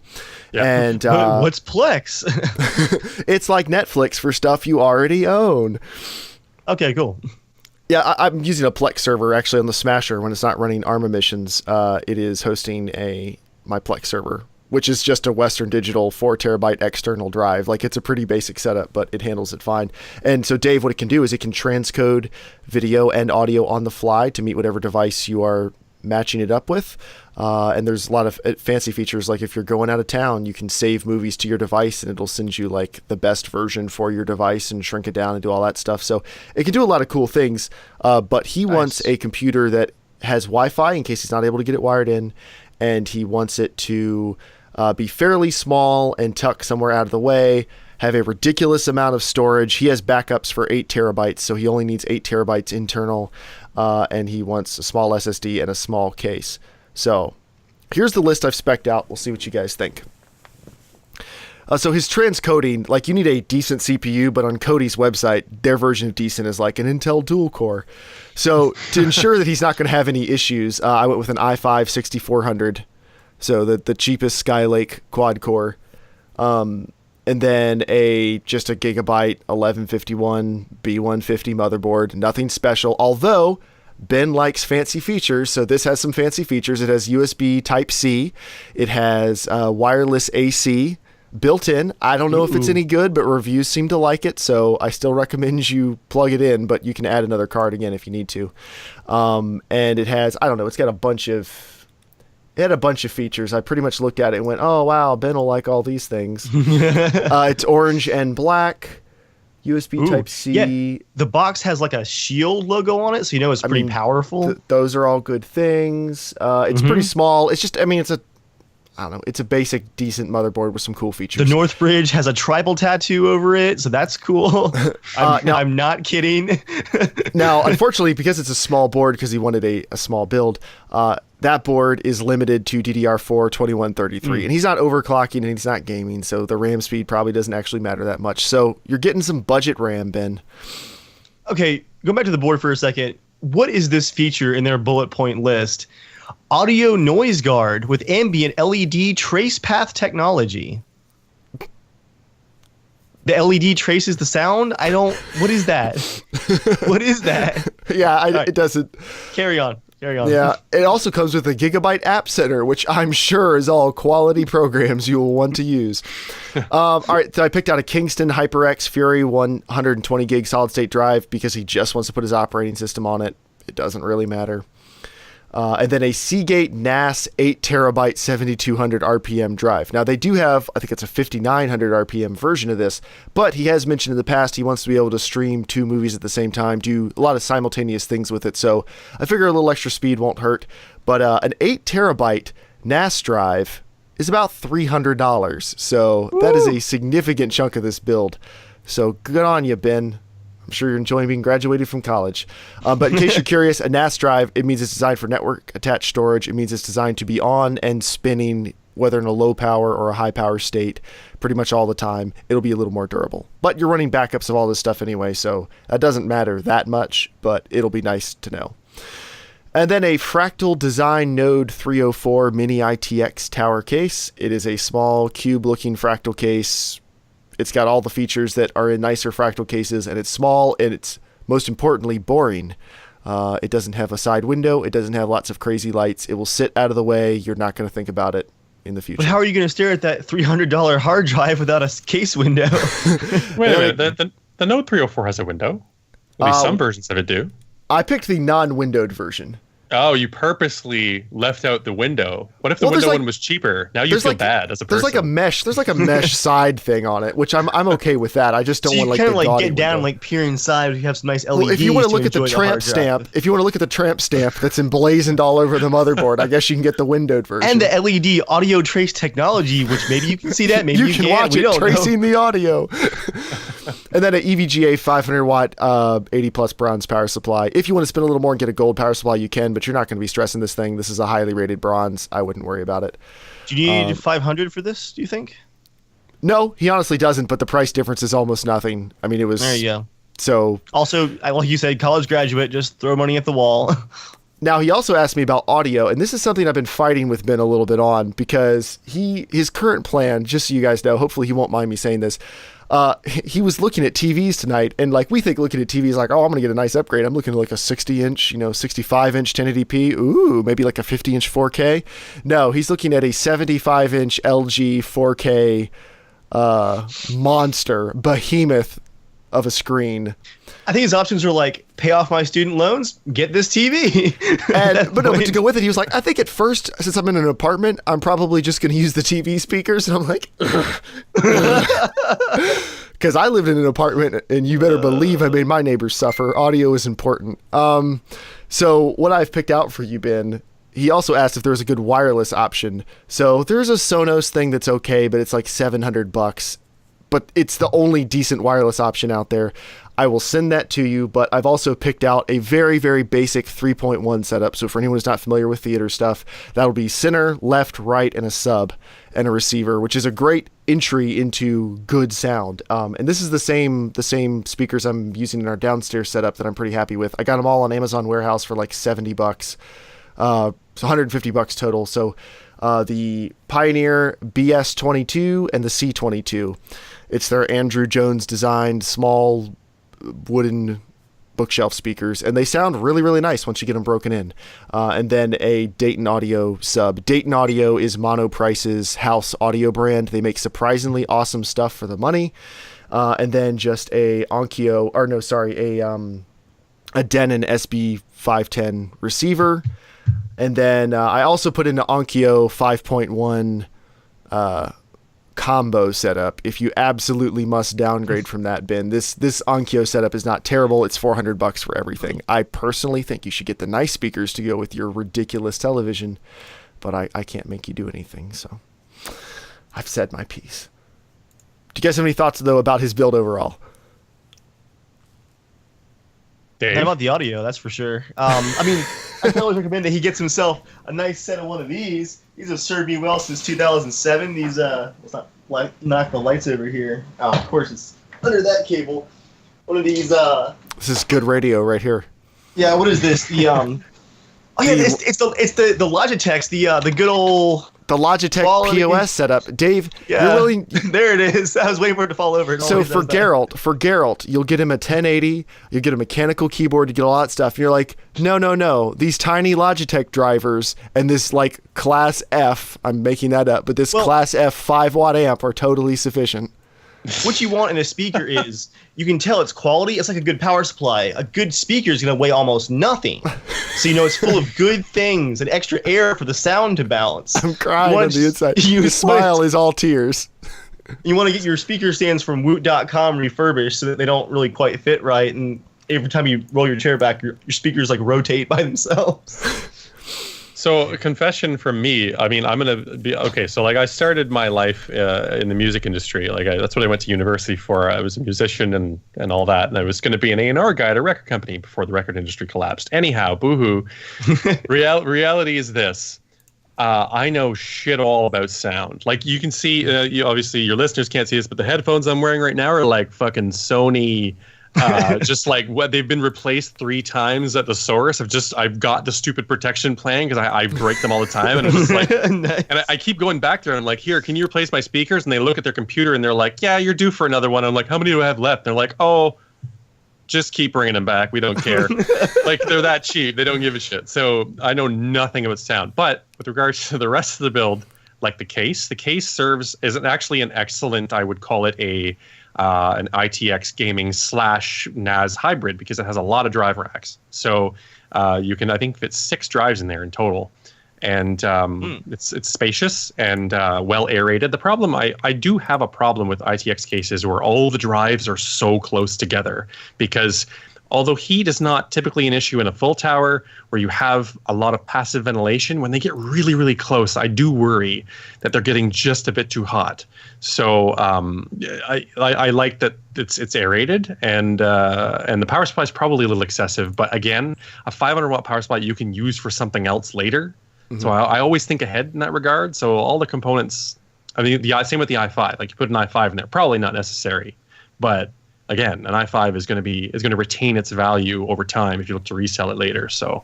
Yeah. And what's Plex? It's like Netflix for stuff you already own. Okay, cool. Yeah, I'm using a Plex server actually on the Smasher when it's not running ARMA missions. It is hosting my Plex server, which is just a Western Digital 4 terabyte external drive. Like, it's a pretty basic setup, but it handles it fine. And so Dave, what it can do is it can transcode video and audio on the fly to meet whatever device you are matching it up with. And there's a lot of fancy features, like if you're going out of town, you can save movies to your device and it'll send you like the best version for your device and shrink it down and do all that stuff. So it can do a lot of cool things, but he wants a computer that has Wi-Fi in case he's not able to get it wired in, and he wants it to be fairly small and tuck somewhere out of the way, have a ridiculous amount of storage. He has backups for 8 terabytes, so he only needs 8 terabytes internal, and he wants a small SSD and a small case. So here's the list I've spec'd out. We'll see what you guys think. So his transcoding, like, you need a decent CPU, but on Kodi's website, their version of decent is like an Intel dual core. So to ensure that he's not going to have any issues, I went with an i5 6400. So the cheapest Skylake quad core, and then just a Gigabyte 1151 B150 motherboard. Nothing special, although Ben likes fancy features, so this has some fancy features. It has USB Type-C. It has wireless AC built in. I don't know if it's any good, but reviews seem to like it, so I still recommend you plug it in, but you can add another card again if you need to. And it has, I don't know, it's got a bunch of... It had a bunch of features. I pretty much looked at it and went, oh, wow, Ben will like all these things. It's orange and black, USB Type-C. Yeah. The box has like a Shield logo on it, so you know it's pretty powerful. Those are all good things. It's pretty small. It's just, it's a basic, decent motherboard with some cool features. The Northbridge has a tribal tattoo over it, so that's cool. I'm not kidding. Now, unfortunately, because it's a small board, because he wanted a small build, that board is limited to DDR4 2133, and he's not overclocking and he's not gaming, so the RAM speed probably doesn't actually matter that much. So you're getting some budget RAM, Ben. Okay, go back to the board for a second. What is this feature in their bullet point list? Audio noise guard with ambient LED trace path technology. The LED traces the sound? What is that? What is that? Yeah, it doesn't. Carry on. Yeah, it also comes with a Gigabyte App Center, which I'm sure is all quality programs you will want to use. All right, so I picked out a Kingston HyperX Fury 120 gig solid state drive because he just wants to put his operating system on it. It doesn't really matter. And then a Seagate NAS 8 terabyte 7200 RPM drive. Now they do have, I think it's a 5900 RPM version of this, but he has mentioned in the past he wants to be able to stream 2 movies at the same time, do a lot of simultaneous things with it. So I figure a little extra speed won't hurt. But an 8 terabyte NAS drive is about $300. So that is a significant chunk of this build. So good on you, Ben. I'm sure you're enjoying being graduated from college. But in case you're curious, a NAS drive, it means it's designed for network attached storage. It means it's designed to be on and spinning, whether in a low power or a high power state, pretty much all the time. It'll be a little more durable. But you're running backups of all this stuff anyway, so that doesn't matter that much, but it'll be nice to know. And then a Fractal Design Node 304 Mini ITX tower case. It is a small cube-looking fractal case. It's got all the features that are in nicer fractal cases, and it's small, and it's, most importantly, boring. It doesn't have a side window. It doesn't have lots of crazy lights. It will sit out of the way. You're not going to think about it in the future. But how are you going to stare at that $300 hard drive without a case window? Wait a minute. The Node 304 has a window. At least some versions of it do. I picked the non-windowed version. Oh, you purposely left out the window. What if the window one was cheaper? Now you feel bad as a person. There's like a mesh side thing on it, which I'm okay with that. I just don't want like the gaudy get down, window. like peer inside. You have some nice LEDs. Well, if you want to look at the tramp stamp, that's emblazoned all over the motherboard, I guess you can get the windowed version. And the LED audio trace technology, which maybe you can see that, maybe you can watch it tracing the audio. And then an EVGA 500 watt 80 plus bronze power supply. If you want to spend a little more and get a gold power supply, you can, but you're not going to be stressing this thing. This is a highly rated bronze. I wouldn't worry about it. Do you need 500 for this, do you think? No, he honestly doesn't, but the price difference is almost nothing. I mean, it was... There you go. So... Also, like you said, college graduate, just throw money at the wall. Now, he also asked me about audio, and this is something I've been fighting with Ben a little bit on, because his current plan, just so you guys know, hopefully he won't mind me saying this, he was looking at TVs tonight, and like we think looking at TVs like, oh, I'm gonna get a nice upgrade. I'm looking at like a 60-inch, 65-inch 1080p. Ooh, maybe like a 50-inch 4K. No, he's looking at a 75-inch LG 4K monster behemoth of a screen. I think his options are like, pay off my student loans, get this TV. But to go with it, he was like, I think at first, since I'm in an apartment, I'm probably just going to use the TV speakers. And I'm like, because I lived in an apartment, and you better believe I made my neighbors suffer. Audio is important. So what I've picked out for you, Ben, he also asked if there was a good wireless option. So there's a Sonos thing that's okay, but it's like $700. But it's the only decent wireless option out there. I will send that to you, but I've also picked out a very, very basic 3.1 setup. So for anyone who's not familiar with theater stuff, that'll be center, left, right, and a sub and a receiver, which is a great entry into good sound. And this is the same speakers I'm using in our downstairs setup that I'm pretty happy with. I got them all on Amazon Warehouse for like $70. It's $150 total. So the Pioneer BS22 and the C22. It's their Andrew Jones designed small wooden bookshelf speakers, and they sound really, really nice once you get them broken in. And then a Dayton Audio sub. Dayton Audio is Monoprice's house audio brand. They make surprisingly awesome stuff for the money. And then just a Denon SB510 receiver. And then I also put in an Onkyo 5.1 combo setup. If you absolutely must downgrade from that, Ben, this Onkyo setup is not terrible. It's $400 for everything. I personally think you should get the nice speakers to go with your ridiculous television, but I can't make you do anything, so I've said my piece. Do you guys have any thoughts, though, about his build overall? Dave? Not about the audio, that's for sure. I mean, I can always recommend that he gets himself a nice set of one of these. These have served me well since 2007. These, let's not knock the lights over here. Oh, of course, it's under that cable. One of these, This is good radio right here. Yeah, what is this? The, oh yeah, it's the Logitech, the good old... The Logitech quality POS setup. Dave, yeah, you're willing... There it is. I was waiting for it to fall over. So for Geralt, you'll get him a 1080, you'll get a mechanical keyboard, you get all that stuff. And you're like, no. These tiny Logitech drivers and this like Class F, I'm making that up, but this Class F 5-watt amp are totally sufficient. What you want in a speaker is, you can tell it's quality. It's like a good power supply. A good speaker is going to weigh almost nothing. So you know it's full of good things and extra air for the sound to balance. I'm crying on the inside. His smile is all tears. You want to get your speaker stands from woot.com refurbished so that they don't really quite fit right, and every time you roll your chair back, your speakers like rotate by themselves. So a confession from me. I mean, I'm going to be okay. So like I started my life in the music industry. Like that's what I went to university for. I was a musician and all that. And I was going to be an A&R guy at a record company before the record industry collapsed. Anyhow, boohoo. Reality is this. I know shit all about sound. Like you can see, obviously your listeners can't see this, but the headphones I'm wearing right now are like fucking Sony. Just like what they've been replaced 3 times at the source. I've got the stupid protection plan because I break them all the time, and I'm just like, nice. And I keep going back there and I'm like, here, can you replace my speakers? And they look at their computer and they're like, yeah, you're due for another one. I'm like, how many do I have left? They're like, oh, just keep bringing them back. We don't care. Like they're that cheap. They don't give a shit. So I know nothing about sound. But with regards to the rest of the build, like the case. The case isn't actually an excellent, I would call it an ITX gaming / NAS hybrid, because it has a lot of drive racks. So you can, I think, fit 6 drives in there in total. And it's spacious and well aerated. The problem, I do have a problem with ITX cases where all the drives are so close together, because although heat is not typically an issue in a full tower where you have a lot of passive ventilation, when they get really, really close, I do worry that they're getting just a bit too hot. So I like that it's aerated, and the power supply is probably a little excessive. But again, a 500-watt power supply you can use for something else later. Mm-hmm. So I always think ahead in that regard. So all the components, I mean, same with the i5. Like, you put an i5 in there, probably not necessary, but again, an i5 is going to retain its value over time if you look to resell it later. So,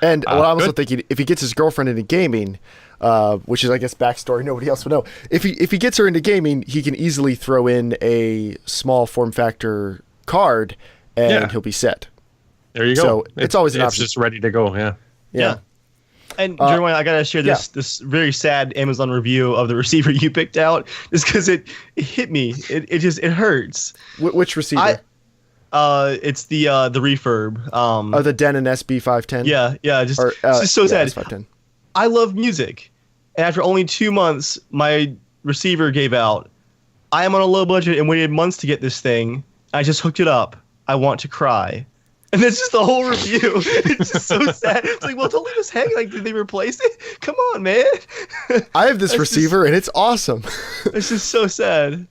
and what I'm also thinking, if he gets his girlfriend into gaming, which is, I guess, backstory nobody else would know. If he gets her into gaming, he can easily throw in a small form factor card, and he'll be set. There you go. So it's always an option. It's just ready to go. Yeah. And Jeremiah, I gotta share this very sad Amazon review of the receiver you picked out, just because it hit me. It hurts. Which receiver? It's the refurb. The Denon SB510. Yeah. It's just so sad. S510. I love music, and after only 2 months, my receiver gave out. I am on a low budget and waited months to get this thing. I just hooked it up. I want to cry. And that's just the whole review. It's just so sad. It's like, well, don't leave us hanging. Like, did they replace it? Come on, man. I have this receiver, and it's awesome. It's just so sad.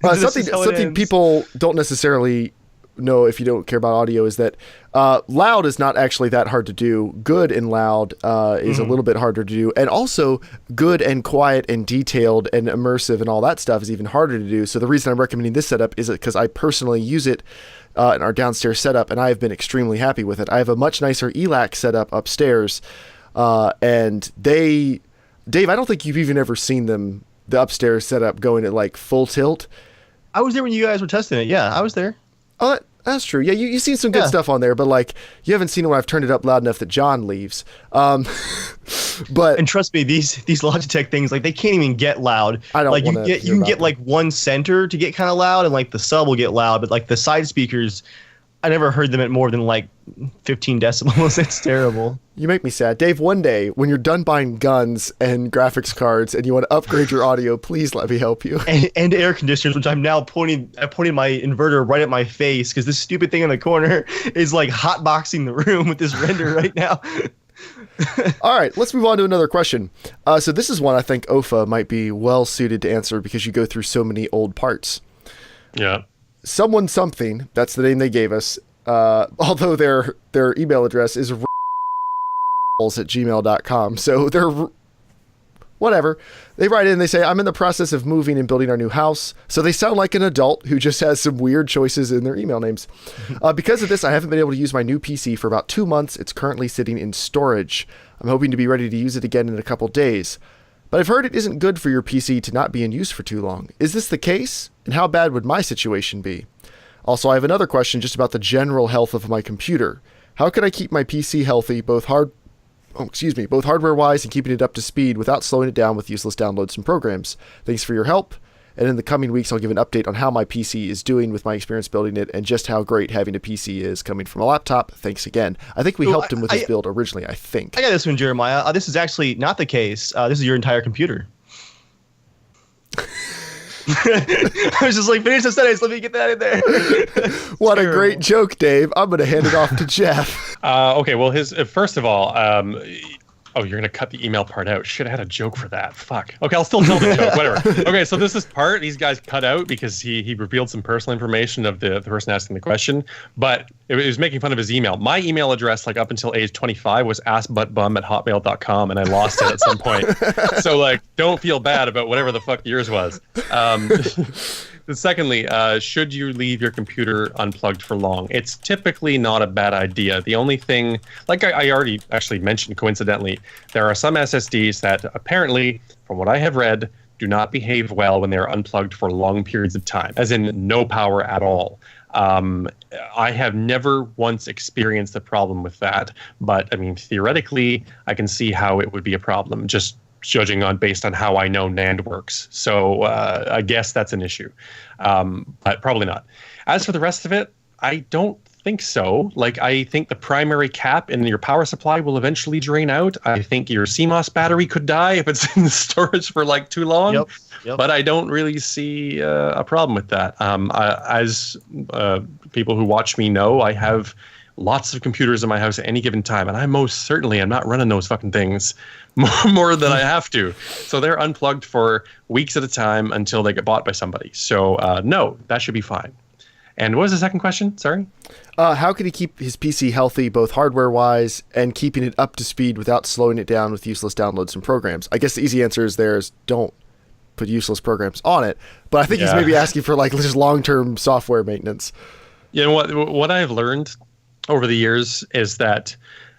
Something people don't necessarily know if you don't care about audio is that loud is not actually that hard to do. Good and loud is a little bit harder to do. And also good and quiet and detailed and immersive and all that stuff is even harder to do. So the reason I'm recommending this setup is because I personally use it in our downstairs setup, and I have been extremely happy with it. I have a much nicer ELAC setup upstairs, and Dave, I don't think you've even ever seen the upstairs setup going at like full tilt. I was there when you guys were testing it. Yeah, I was there. Oh, that's true. Yeah, you've seen some good stuff on there, but like you haven't seen it when I've turned it up loud enough that John leaves. But and trust me, these Logitech things, like, they can't even get loud. I don't like you can get like one center to get kind of loud, and like the sub will get loud, but like the side speakers, I never heard them at more than like 15 decibels. It's terrible. You make me sad. Dave, one day when you're done buying guns and graphics cards and you want to upgrade your audio, please let me help you. And air conditioners, which I'm now pointing my inverter right at my face, because this stupid thing in the corner is like hotboxing the room with this render right now. All right, let's move on to another question. So this is one I think Oafah might be well suited to answer because you go through so many old parts. Yeah. Someone something, that's the name they gave us, although their email address is @gmail.com. So they're whatever. They write in, they say, I'm in the process of moving and building our new house. So they sound like an adult who just has some weird choices in their email names. Because of this, I haven't been able to use my new PC for about 2 months. It's currently sitting in storage. I'm hoping to be ready to use it again in a couple days. But I've heard it isn't good for your PC to not be in use for too long. Is this the case? And how bad would my situation be? Also, I have another question just about the general health of my computer. How can I keep my PC healthy, both hardware-wise and keeping it up to speed without slowing it down with useless downloads and programs? Thanks for your help. And in the coming weeks, I'll give an update on how my PC is doing with my experience building it and just how great having a PC is coming from a laptop. Thanks again. I think we helped him with his build originally, I think. I got this one, Jeremiah. This is actually not the case. This is your entire computer. I was just like, finish the sentence. Let me get that in there. What a great joke, Dave. I'm going to hand it off to Jeff. Okay, well, first of all, oh, you're going to cut the email part out. Shit, I had a joke for that. Fuck. Okay, I'll still tell the joke. Whatever. Okay, so this part these guys cut out because he revealed some personal information of the person asking the question, but it was making fun of his email. My email address, like up until age 25, was askbuttbum@hotmail.com, and I lost it at some point. So, like, don't feel bad about whatever the fuck yours was. Secondly, should you leave your computer unplugged for long? It's typically not a bad idea. The only thing, like I already actually mentioned coincidentally, there are some SSDs that apparently, from what I have read, do not behave well when they're unplugged for long periods of time, as in no power at all. I have never once experienced a problem with that, but I mean, theoretically, I can see how it would be a problem. Just judging on based on how I know NAND works. So I guess that's an issue, but probably not. As for the rest of it, I don't think so. Like, I think the primary cap in your power supply will eventually drain out. I think your CMOS battery could die if it's in the storage for like too long. Yep. But I don't really see a problem with that. As people who watch me know, I have lots of computers in my house at any given time, and I most certainly am not running those fucking things more than I have to. So they're unplugged for weeks at a time until they get bought by somebody. So no, that should be fine. And what was the second question? Sorry? How can he keep his PC healthy, both hardware-wise and keeping it up to speed without slowing it down with useless downloads and programs? I guess the easy answer is don't put useless programs on it. But I think he's maybe asking for like just long-term software maintenance. You know what I've learned over the years is that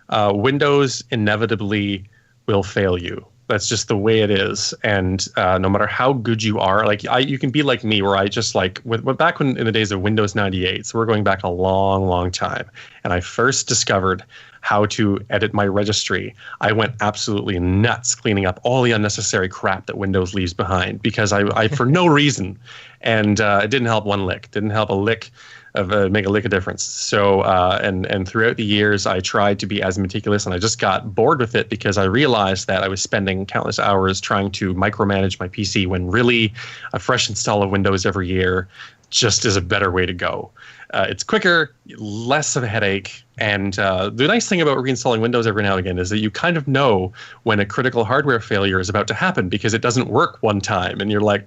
Windows inevitably will fail you. That's just the way it is. And no matter how good you are, like you can be like me, where I just like back when in the days of Windows 98. So we're going back a long, long time. And I first discovered how to edit my registry. I went absolutely nuts cleaning up all the unnecessary crap that Windows leaves behind because I for no reason. And it didn't help one lick. Didn't help a lick make a lick of difference. So and throughout the years, I tried to be as meticulous, and I just got bored with it because I realized that I was spending countless hours trying to micromanage my PC when really a fresh install of Windows every year just is a better way to go. It's quicker, less of a headache, and the nice thing about reinstalling Windows every now and again is that you kind of know when a critical hardware failure is about to happen because it doesn't work one time, and you're like,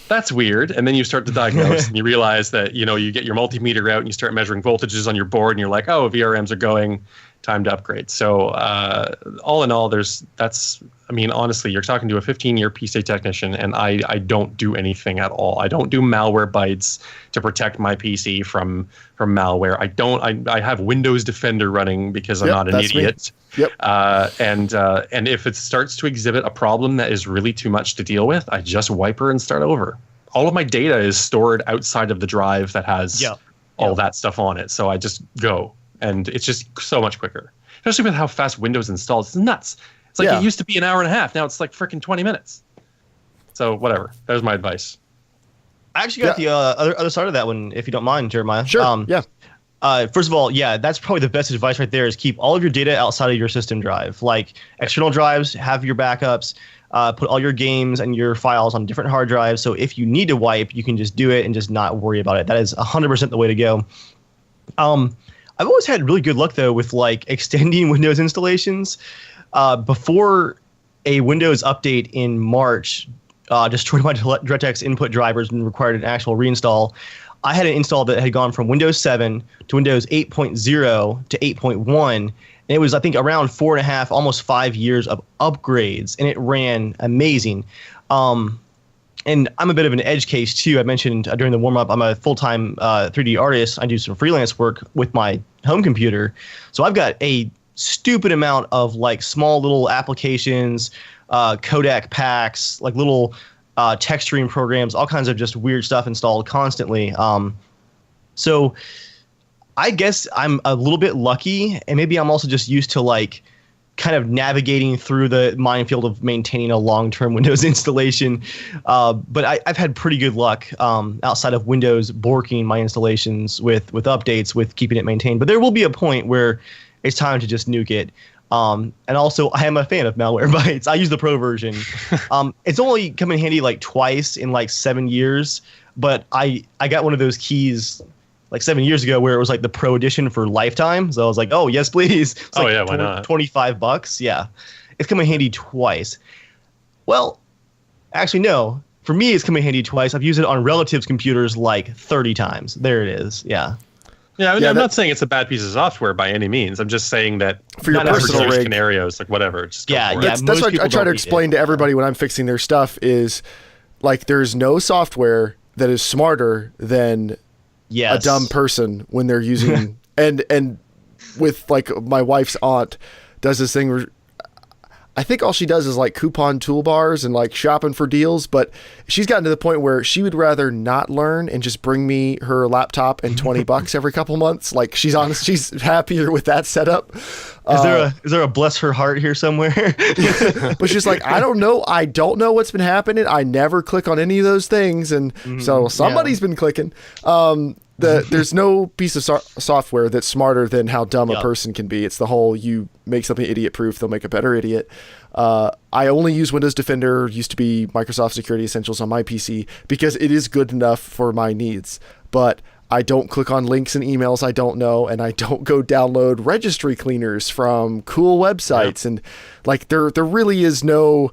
that's weird. And then you start to diagnose and you realize that, you get your multimeter out and you start measuring voltages on your board and you're like, oh, VRMs are going, time to upgrade. So all in all, honestly, you're talking to a 15-year PC technician, and I don't do anything at all. I don't do malware bites to protect my PC from malware. I have Windows Defender running because I'm not an idiot. Me. Yep. And if it starts to exhibit a problem that is really too much to deal with, I just wipe her and start over. All of my data is stored outside of the drive that has all that stuff on it. So I just go, and it's just so much quicker. Especially with how fast Windows installs. It's nuts. It's like it used to be an hour and a half. Now it's like freaking 20 minutes. So whatever. That was my advice. I actually got the other side of that one, if you don't mind, Jeremiah. Sure. First of all, that's probably the best advice right there is keep all of your data outside of your system drive. Like external drives, have your backups, put all your games and your files on different hard drives. So if you need to wipe, you can just do it and just not worry about it. That is 100% the way to go. I've always had really good luck, though, with like extending Windows installations. Before a Windows update in March destroyed my DirectX input drivers and required an actual reinstall, I had an install that had gone from Windows 7 to Windows 8.0 to 8.1. And it was, I think, around 4.5, almost 5 years of upgrades. And it ran amazing. And I'm a bit of an edge case, too. I mentioned during the warm-up, I'm a full-time 3D artist. I do some freelance work with my home computer. So I've got a stupid amount of like small little applications, codec packs, like little texturing programs, all kinds of just weird stuff installed constantly. So I guess I'm a little bit lucky, and maybe I'm also just used to like kind of navigating through the minefield of maintaining a long-term Windows installation. But I've had pretty good luck outside of Windows borking my installations with updates, with keeping it maintained. But there will be a point where it's time to just nuke it. And also, I am a fan of malware bites. I use the pro version. It's only come in handy like twice in like 7 years. But I got one of those keys like 7 years ago where it was like the pro edition for lifetime. So I was like, oh, yes, please. It's like why not? $25. Yeah. It's come in handy twice. Well, actually, no. For me, it's come in handy twice. I've used it on relatives' computers like 30 times. There it is. Yeah. Yeah, I'm not saying it's a bad piece of software by any means. I'm just saying that for your personal rig scenarios, like whatever. Just go for it. That's what I try to explain to everybody when I'm fixing their stuff is like there's no software that is smarter than a dumb person when they're using and with like my wife's aunt does this thing where I think all she does is like coupon toolbars and like shopping for deals, but she's gotten to the point where she would rather not learn and just bring me her laptop and $20 every couple months. Like she's happier with that setup. Is there a bless her heart here somewhere? But she's like, I don't know what's been happening. I never click on any of those things, and so somebody's been clicking. There's no piece of software that's smarter than how dumb a person can be. It's the whole, you make something idiot proof, they'll make a better idiot. I only use Windows Defender, used to be Microsoft Security Essentials on my PC, because it is good enough for my needs. But I don't click on links and emails I don't know, and I don't go download registry cleaners from cool websites. And like there really is no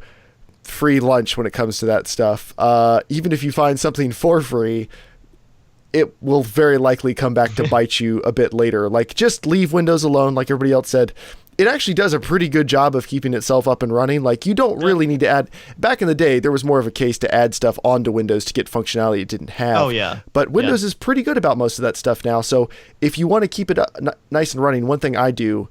free lunch when it comes to that stuff. Even if you find something for free, it will very likely come back to bite you a bit later. Like, just leave Windows alone, like everybody else said. It actually does a pretty good job of keeping itself up and running. Like, you don't really need to add... Back in the day, there was more of a case to add stuff onto Windows to get functionality it didn't have. Oh, yeah. But Windows is pretty good about most of that stuff now. So if you want to keep it nice and running, one thing I do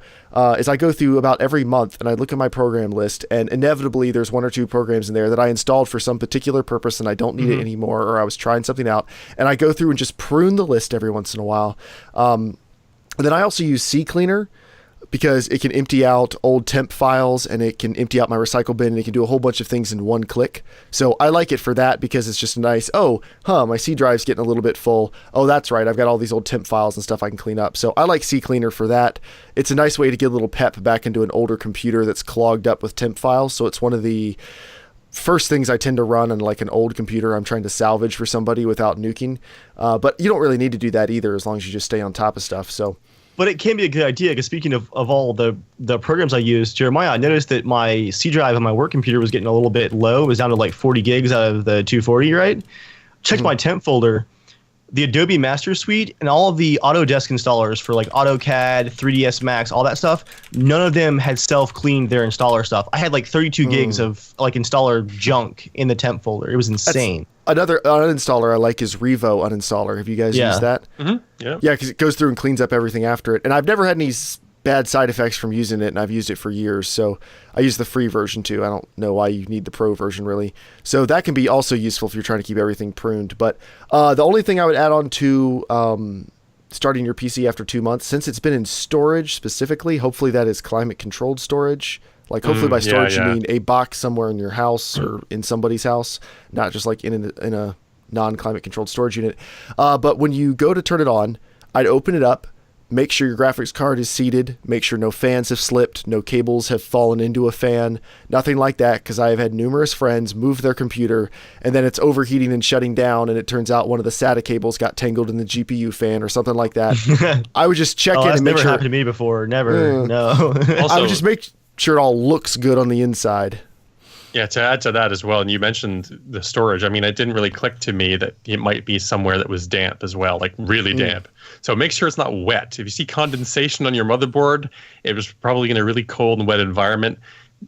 is I go through about every month and I look at my program list, and inevitably there's one or two programs in there that I installed for some particular purpose and I don't need it anymore, or I was trying something out. And I go through and just prune the list every once in a while. And then I also use CCleaner, because it can empty out old temp files, and it can empty out my recycle bin, and it can do a whole bunch of things in one click. So I like it for that, because it's just nice. My C drive's getting a little bit full. Oh, that's right, I've got all these old temp files and stuff I can clean up. So I like CCleaner for that. It's a nice way to get a little pep back into an older computer that's clogged up with temp files. So it's one of the first things I tend to run on like an old computer I'm trying to salvage for somebody without nuking. But you don't really need to do that either, as long as you just stay on top of stuff. So. But it can be a good idea, because speaking of all the programs I use, Jeremiah, I noticed that my C drive on my work computer was getting a little bit low. It was down to like 40 gigs out of the 240, right? Checked my temp folder. The Adobe Master Suite and all of the Autodesk installers for like AutoCAD, 3ds Max, all that stuff, none of them had self-cleaned their installer stuff. I had like 32 gigs of like installer junk in the temp folder. It was insane. Another uninstaller I like is Revo Uninstaller. Have you guys used that? Yeah, because it goes through and cleans up everything after it. And I've never had any bad side effects from using it, and I've used it for years. So I use the free version too. I don't know why you need the pro version really. So that can be also useful if you're trying to keep everything pruned. But the only thing I would add on to starting your PC after 2 months, since it's been in storage specifically, hopefully that is climate controlled storage. Like, hopefully by storage you mean a box somewhere in your house or in somebody's house, not just like in a non-climate controlled storage unit. But when you go to turn it on, I'd open it up, make sure your graphics card is seated, make sure no fans have slipped, no cables have fallen into a fan, nothing like that, because I have had numerous friends move their computer and then it's overheating and shutting down, and it turns out one of the SATA cables got tangled in the GPU fan or something like that. I would just check in and make sure. That's never happened to me before. Never. No. Also, I would just make sure it all looks good on the inside. Yeah, to add to that as well, and you mentioned the storage. I mean, it didn't really click to me that it might be somewhere that was damp as well, like really damp. So make sure it's not wet. If you see condensation on your motherboard, it was probably in a really cold and wet environment.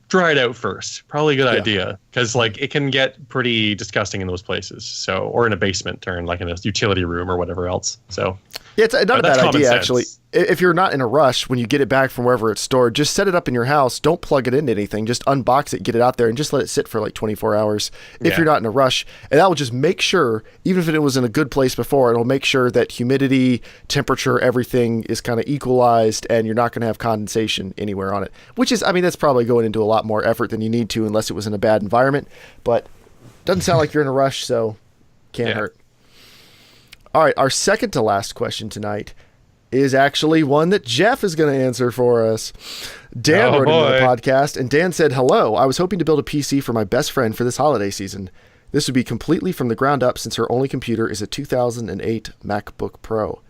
Dry it out first. Probably a good idea, because like it can get pretty disgusting in those places. So, or in a basement, or in like in a utility room or whatever else. So yeah, it's not a bad idea actually. If you're not in a rush when you get it back from wherever it's stored, just set it up in your house. Don't plug it into anything. Just unbox it, get it out there, and just let it sit for like 24 hours if you're not in a rush. And that will just make sure, even if it was in a good place before, it'll make sure that humidity, temperature, everything is kind of equalized, and you're not going to have condensation anywhere on it. Which is, I mean, that's probably going into a lot more effort than you need to unless it was in a bad environment. But doesn't sound like you're in a rush, so can't hurt. All right, our second to last question tonight is actually one that Jeff is going to answer for us. Dan wrote into the podcast, and Dan said, "Hello, I was hoping to build a PC for my best friend for this holiday season. This would be completely from the ground up, since her only computer is a 2008 MacBook Pro.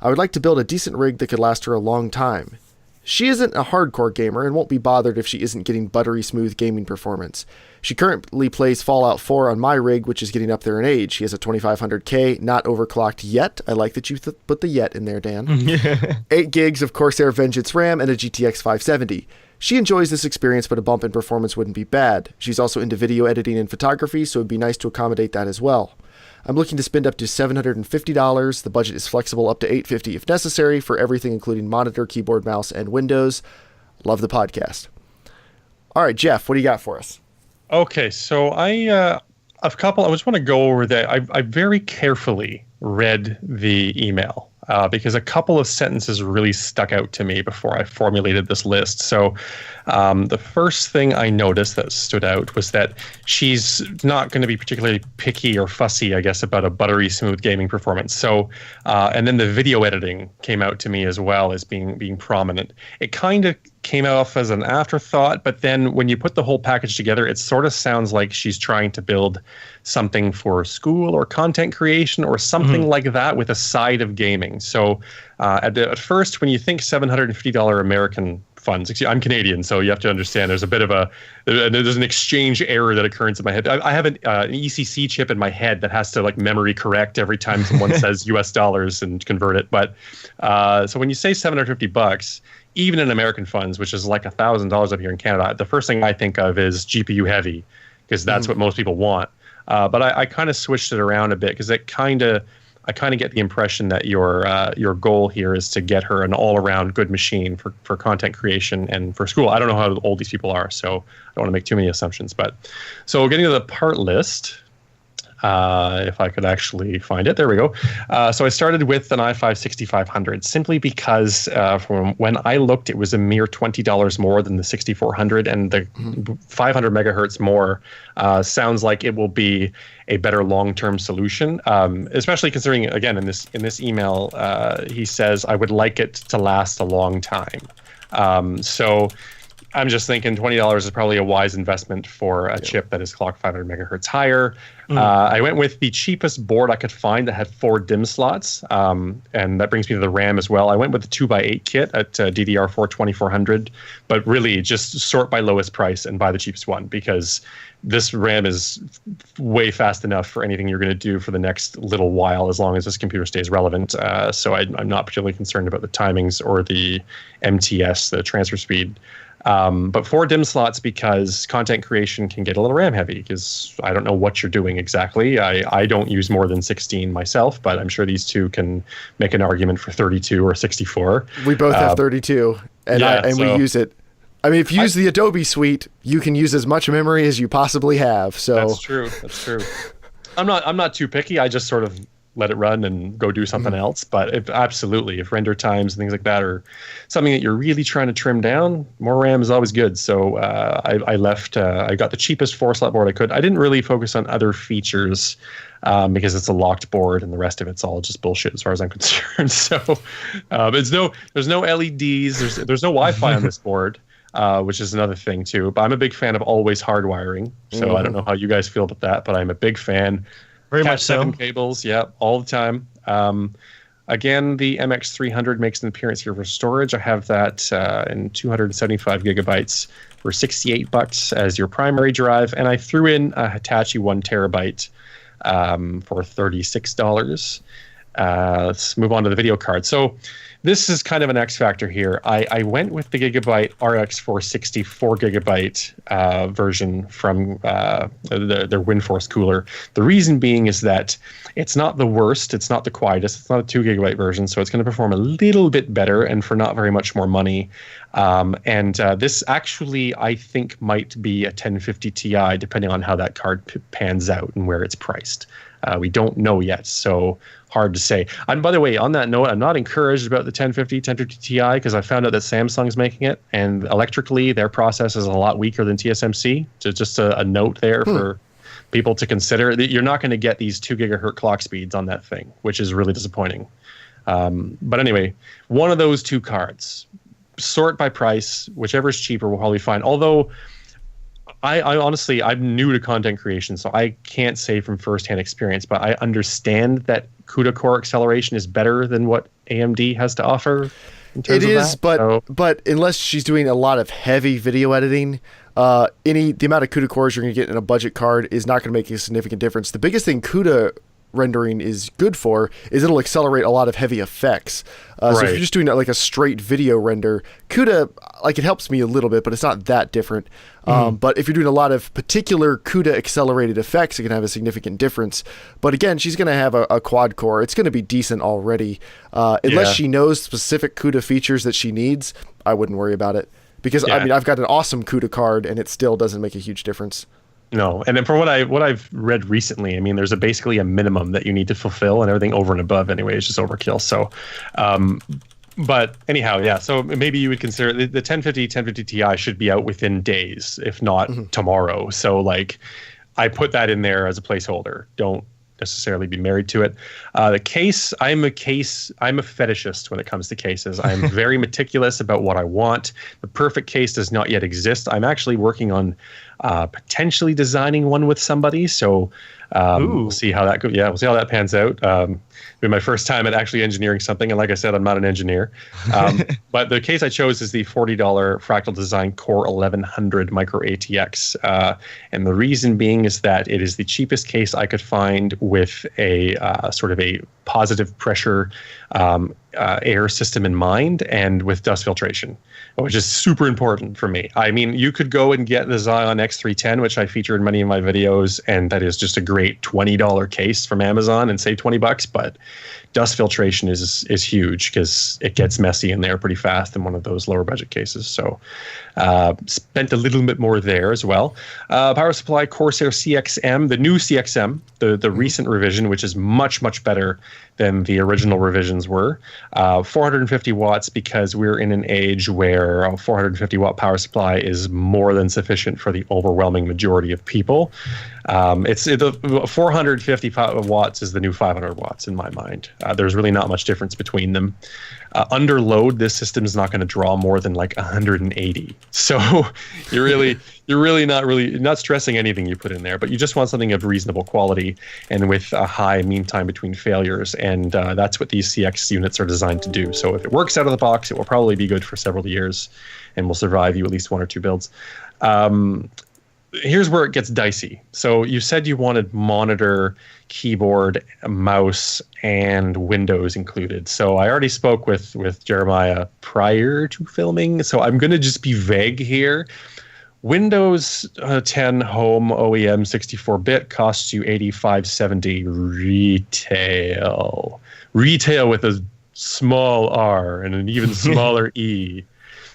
I would like to build a decent rig that could last her a long time. She isn't a hardcore gamer and won't be bothered if she isn't getting buttery smooth gaming performance. She currently plays Fallout 4 on my rig, which is getting up there in age. She has a 2500K, not overclocked yet. I like that you put the yet in there, Dan. 8 gigs of Corsair Vengeance RAM and a GTX 570. She enjoys this experience, but a bump in performance wouldn't be bad. She's also into video editing and photography, so it'd be nice to accommodate that as well. I'm looking to spend up to $750. The budget is flexible up to $850 if necessary for everything, including monitor, keyboard, mouse, and Windows. Love the podcast." All right, Jeff, what do you got for us? Okay, so I just want to go over that. I very carefully read the email. because a couple of sentences really stuck out to me before I formulated this list. So the first thing I noticed that stood out was that she's not going to be particularly picky or fussy, I guess, about a buttery smooth gaming performance. So, and then the video editing came out to me as well as being prominent. It kind of came off as an afterthought, but then when you put the whole package together, it sort of sounds like she's trying to build something for school or content creation or something like that with a side of gaming. So at first, when you think $750 American funds, I'm Canadian, so you have to understand there's a bit of there's an exchange error that occurs in my head. I have an ECC chip in my head that has to like memory correct every time someone says US dollars and convert it. But so when you say $750, even in American funds, which is like $1,000 up here in Canada, the first thing I think of is GPU heavy, because that's what most people want. But I kind of switched it around a bit because I kind of get the impression that your goal here is to get her an all-around good machine for content creation and for school. I don't know how old these people are, so I don't want to make too many assumptions. But so getting to the part list, if I could actually find it. There we go. So I started with an i5 6500 simply because from when I looked, it was a mere $20 more than the 6400, and the 500 megahertz more sounds like it will be a better long-term solution, especially considering, again, in this email, he says, I would like it to last a long time. So I'm just thinking $20 is probably a wise investment for a chip that is clocked 500 megahertz higher. I went with the cheapest board I could find that had 4 DIMM slots, and that brings me to the RAM as well. I went with the 2x8 kit at DDR4 2400, but really just sort by lowest price and buy the cheapest one, because this RAM is way fast enough for anything you're going to do for the next little while, as long as this computer stays relevant. So I'm not particularly concerned about the timings or the MTS, the transfer speed. But 4 DIMM slots because content creation can get a little RAM heavy, because I don't know what you're doing exactly. I don't use more than 16 myself, but I'm sure these two can make an argument for 32 or 64. We both have 32, and we use it. I mean, if you use the Adobe suite, you can use as much memory as you possibly have. So that's true. I'm not too picky. I just sort of let it run and go do something else. But if render times and things like that are something that you're really trying to trim down, more RAM is always good. So I got the cheapest 4-slot board I could. I didn't really focus on other features because it's a locked board and the rest of it's all just bullshit as far as I'm concerned. So there's no LEDs. There's no Wi-Fi on this board. Which is another thing too. But I'm a big fan of always hardwiring. So I don't know how you guys feel about that, but I'm a big fan. Very much so. Cat7 cables, yeah, all the time. Again, the MX300 makes an appearance here for storage. I have that in 275 gigabytes for $68 as your primary drive, and I threw in a Hitachi 1 terabyte for $36. Let's move on to the video card. So this is kind of an X factor here. I went with the Gigabyte RX 460 4 gigabyte version from their WindForce cooler. The reason being is that it's not the worst, it's not the quietest, it's not a 2 gigabyte version, so it's going to perform a little bit better and for not very much more money. This actually, I think, might be a 1050 Ti, depending on how that card pans out and where it's priced. We don't know yet, so hard to say. And by the way, on that note, I'm not encouraged about the 1050 Ti because I found out that Samsung's making it, and electrically, their process is a lot weaker than TSMC. So just a note there for people to consider. You're not going to get these 2 gigahertz clock speeds on that thing, which is really disappointing. But anyway, one of those two cards, sort by price, whichever is cheaper will probably find. Although I honestly, I'm new to content creation, so I can't say from firsthand experience, but I understand that CUDA core acceleration is better than what AMD has to offer. It is, but unless she's doing a lot of heavy video editing, the amount of CUDA cores you're going to get in a budget card is not going to make a significant difference. The biggest thing CUDA rendering is good for is it'll accelerate a lot of heavy effects. So if you're just doing like a straight video render, CUDA, like, it helps me a little bit, but it's not that different. But if you're doing a lot of particular CUDA accelerated effects, it can have a significant difference. But again, she's going to have a quad core. It's going to be decent already. Unless she knows specific CUDA features that she needs, I wouldn't worry about it. Because I mean, I've got an awesome CUDA card and it still doesn't make a huge difference. No, and then from what I've read recently, I mean, there's basically a minimum that you need to fulfill, and everything over and above anyway is just overkill. So, but anyhow, yeah. So maybe you would consider the 1050 Ti should be out within days, if not tomorrow. So like, I put that in there as a placeholder. Don't necessarily be married to it. The case, I'm a fetishist when it comes to cases. I'm very meticulous about what I want. The perfect case does not yet exist. I'm actually working on potentially designing one with somebody. So we'll see how that goes. Yeah, we'll see how that pans out. It'll be my first time at actually engineering something. And like I said, I'm not an engineer. But the case I chose is the $40 Fractal Design Core 1100 Micro ATX. And the reason being is that it is the cheapest case I could find with a sort of a positive pressure air system in mind, and with dust filtration, which is super important for me. I mean, you could go and get the Xeon X310, which I feature in many of my videos, and that is just a great $20 case from Amazon and save $20, but dust filtration is huge because it gets messy in there pretty fast in one of those lower budget cases. So spent a little bit more there as well. Power supply, Corsair CXM, the new CXM, the recent revision, which is much, much better than the original revisions were. 450 watts, because we're in an age where a 450 watt power supply is more than sufficient for the overwhelming majority of people. The 450 watts is the new 500 watts in my mind. There's really not much difference between them. Under load, this system is not going to draw more than like 180. So you're really not stressing anything you put in there, but you just want something of reasonable quality and with a high mean time between failures. And that's what these CX units are designed to do. So if it works out of the box, it will probably be good for several years and will survive you at least one or two builds. Here's where it gets dicey. So you said you wanted monitor, keyboard, mouse, and Windows included. So I already spoke with Jeremiah prior to filming, so I'm going to just be vague here. Windows 10 Home OEM 64-bit costs you $85.70 retail. Retail with a small r and an even smaller e.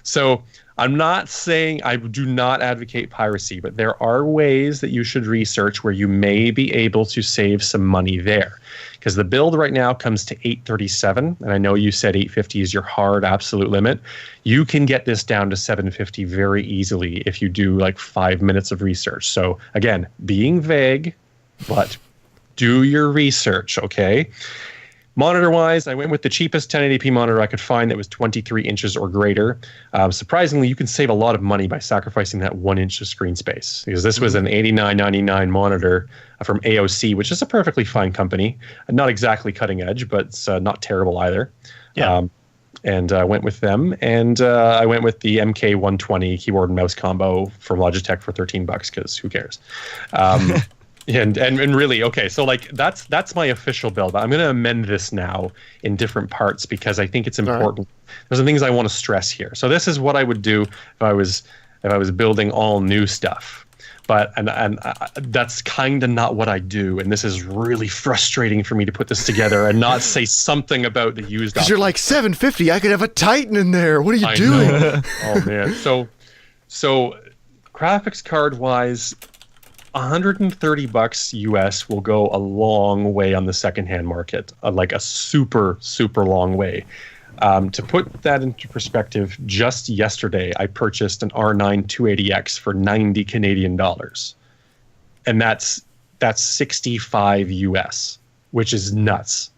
So I'm not saying, I do not advocate piracy, but there are ways that you should research where you may be able to save some money there. Because the build right now comes to $837, and I know you said $850 is your hard absolute limit. You can get this down to $750 very easily if you do like 5 minutes of research. So again, being vague, but do your research, okay? Monitor-wise, I went with the cheapest 1080p monitor I could find that was 23 inches or greater. Surprisingly, you can save a lot of money by sacrificing that 1 inch of screen space, because this was an $89.99 monitor from AOC, which is a perfectly fine company. Not exactly cutting edge, but it's not terrible either. Yeah. And I went with them, and I went with the MK120 keyboard and mouse combo from Logitech for $13, because who cares? And really, okay, so like that's my official build. I'm going to amend this now in different parts because I think it's important. Right. There's some things I want to stress here. So this is what I would do if I was building all new stuff. But and that's kind of not what I do, and this is really frustrating for me to put this together and not say something about the used. Because you're like $750, I could have a Titan in there. What are you doing? Oh man, so graphics card wise, $130 US will go a long way on the secondhand market, like a super, super long way. To put that into perspective, just yesterday I purchased an R9 280X for 90 Canadian dollars, and that's 65 US, which is nuts.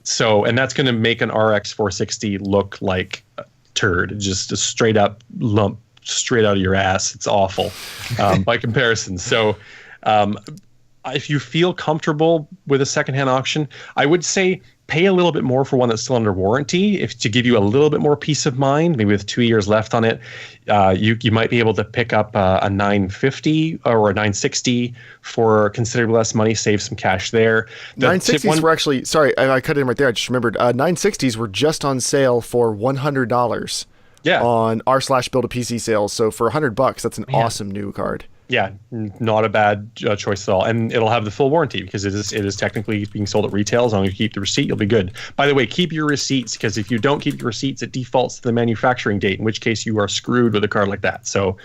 So, and that's going to make an RX 460 look like a turd, just a straight up lump straight out of your ass. It's awful by comparison. So if you feel comfortable with a secondhand auction, I would say pay a little bit more for one that's still under warranty, to give you a little bit more peace of mind. Maybe with 2 years left on it, you might be able to pick up a 950 or a 960 for considerably less money, save some cash there. 960s were actually, sorry, I cut in right there. I just remembered 960s were just on sale for $100. Yeah. On r/build a PC sales. So for $100, that's an awesome new card. Yeah, not a bad choice at all, and it'll have the full warranty because it is technically being sold at retail. As long as you keep the receipt, you'll be good. By the way, keep your receipts, because if you don't keep your receipts, it defaults to the manufacturing date, in which case you are screwed with a card like that. So,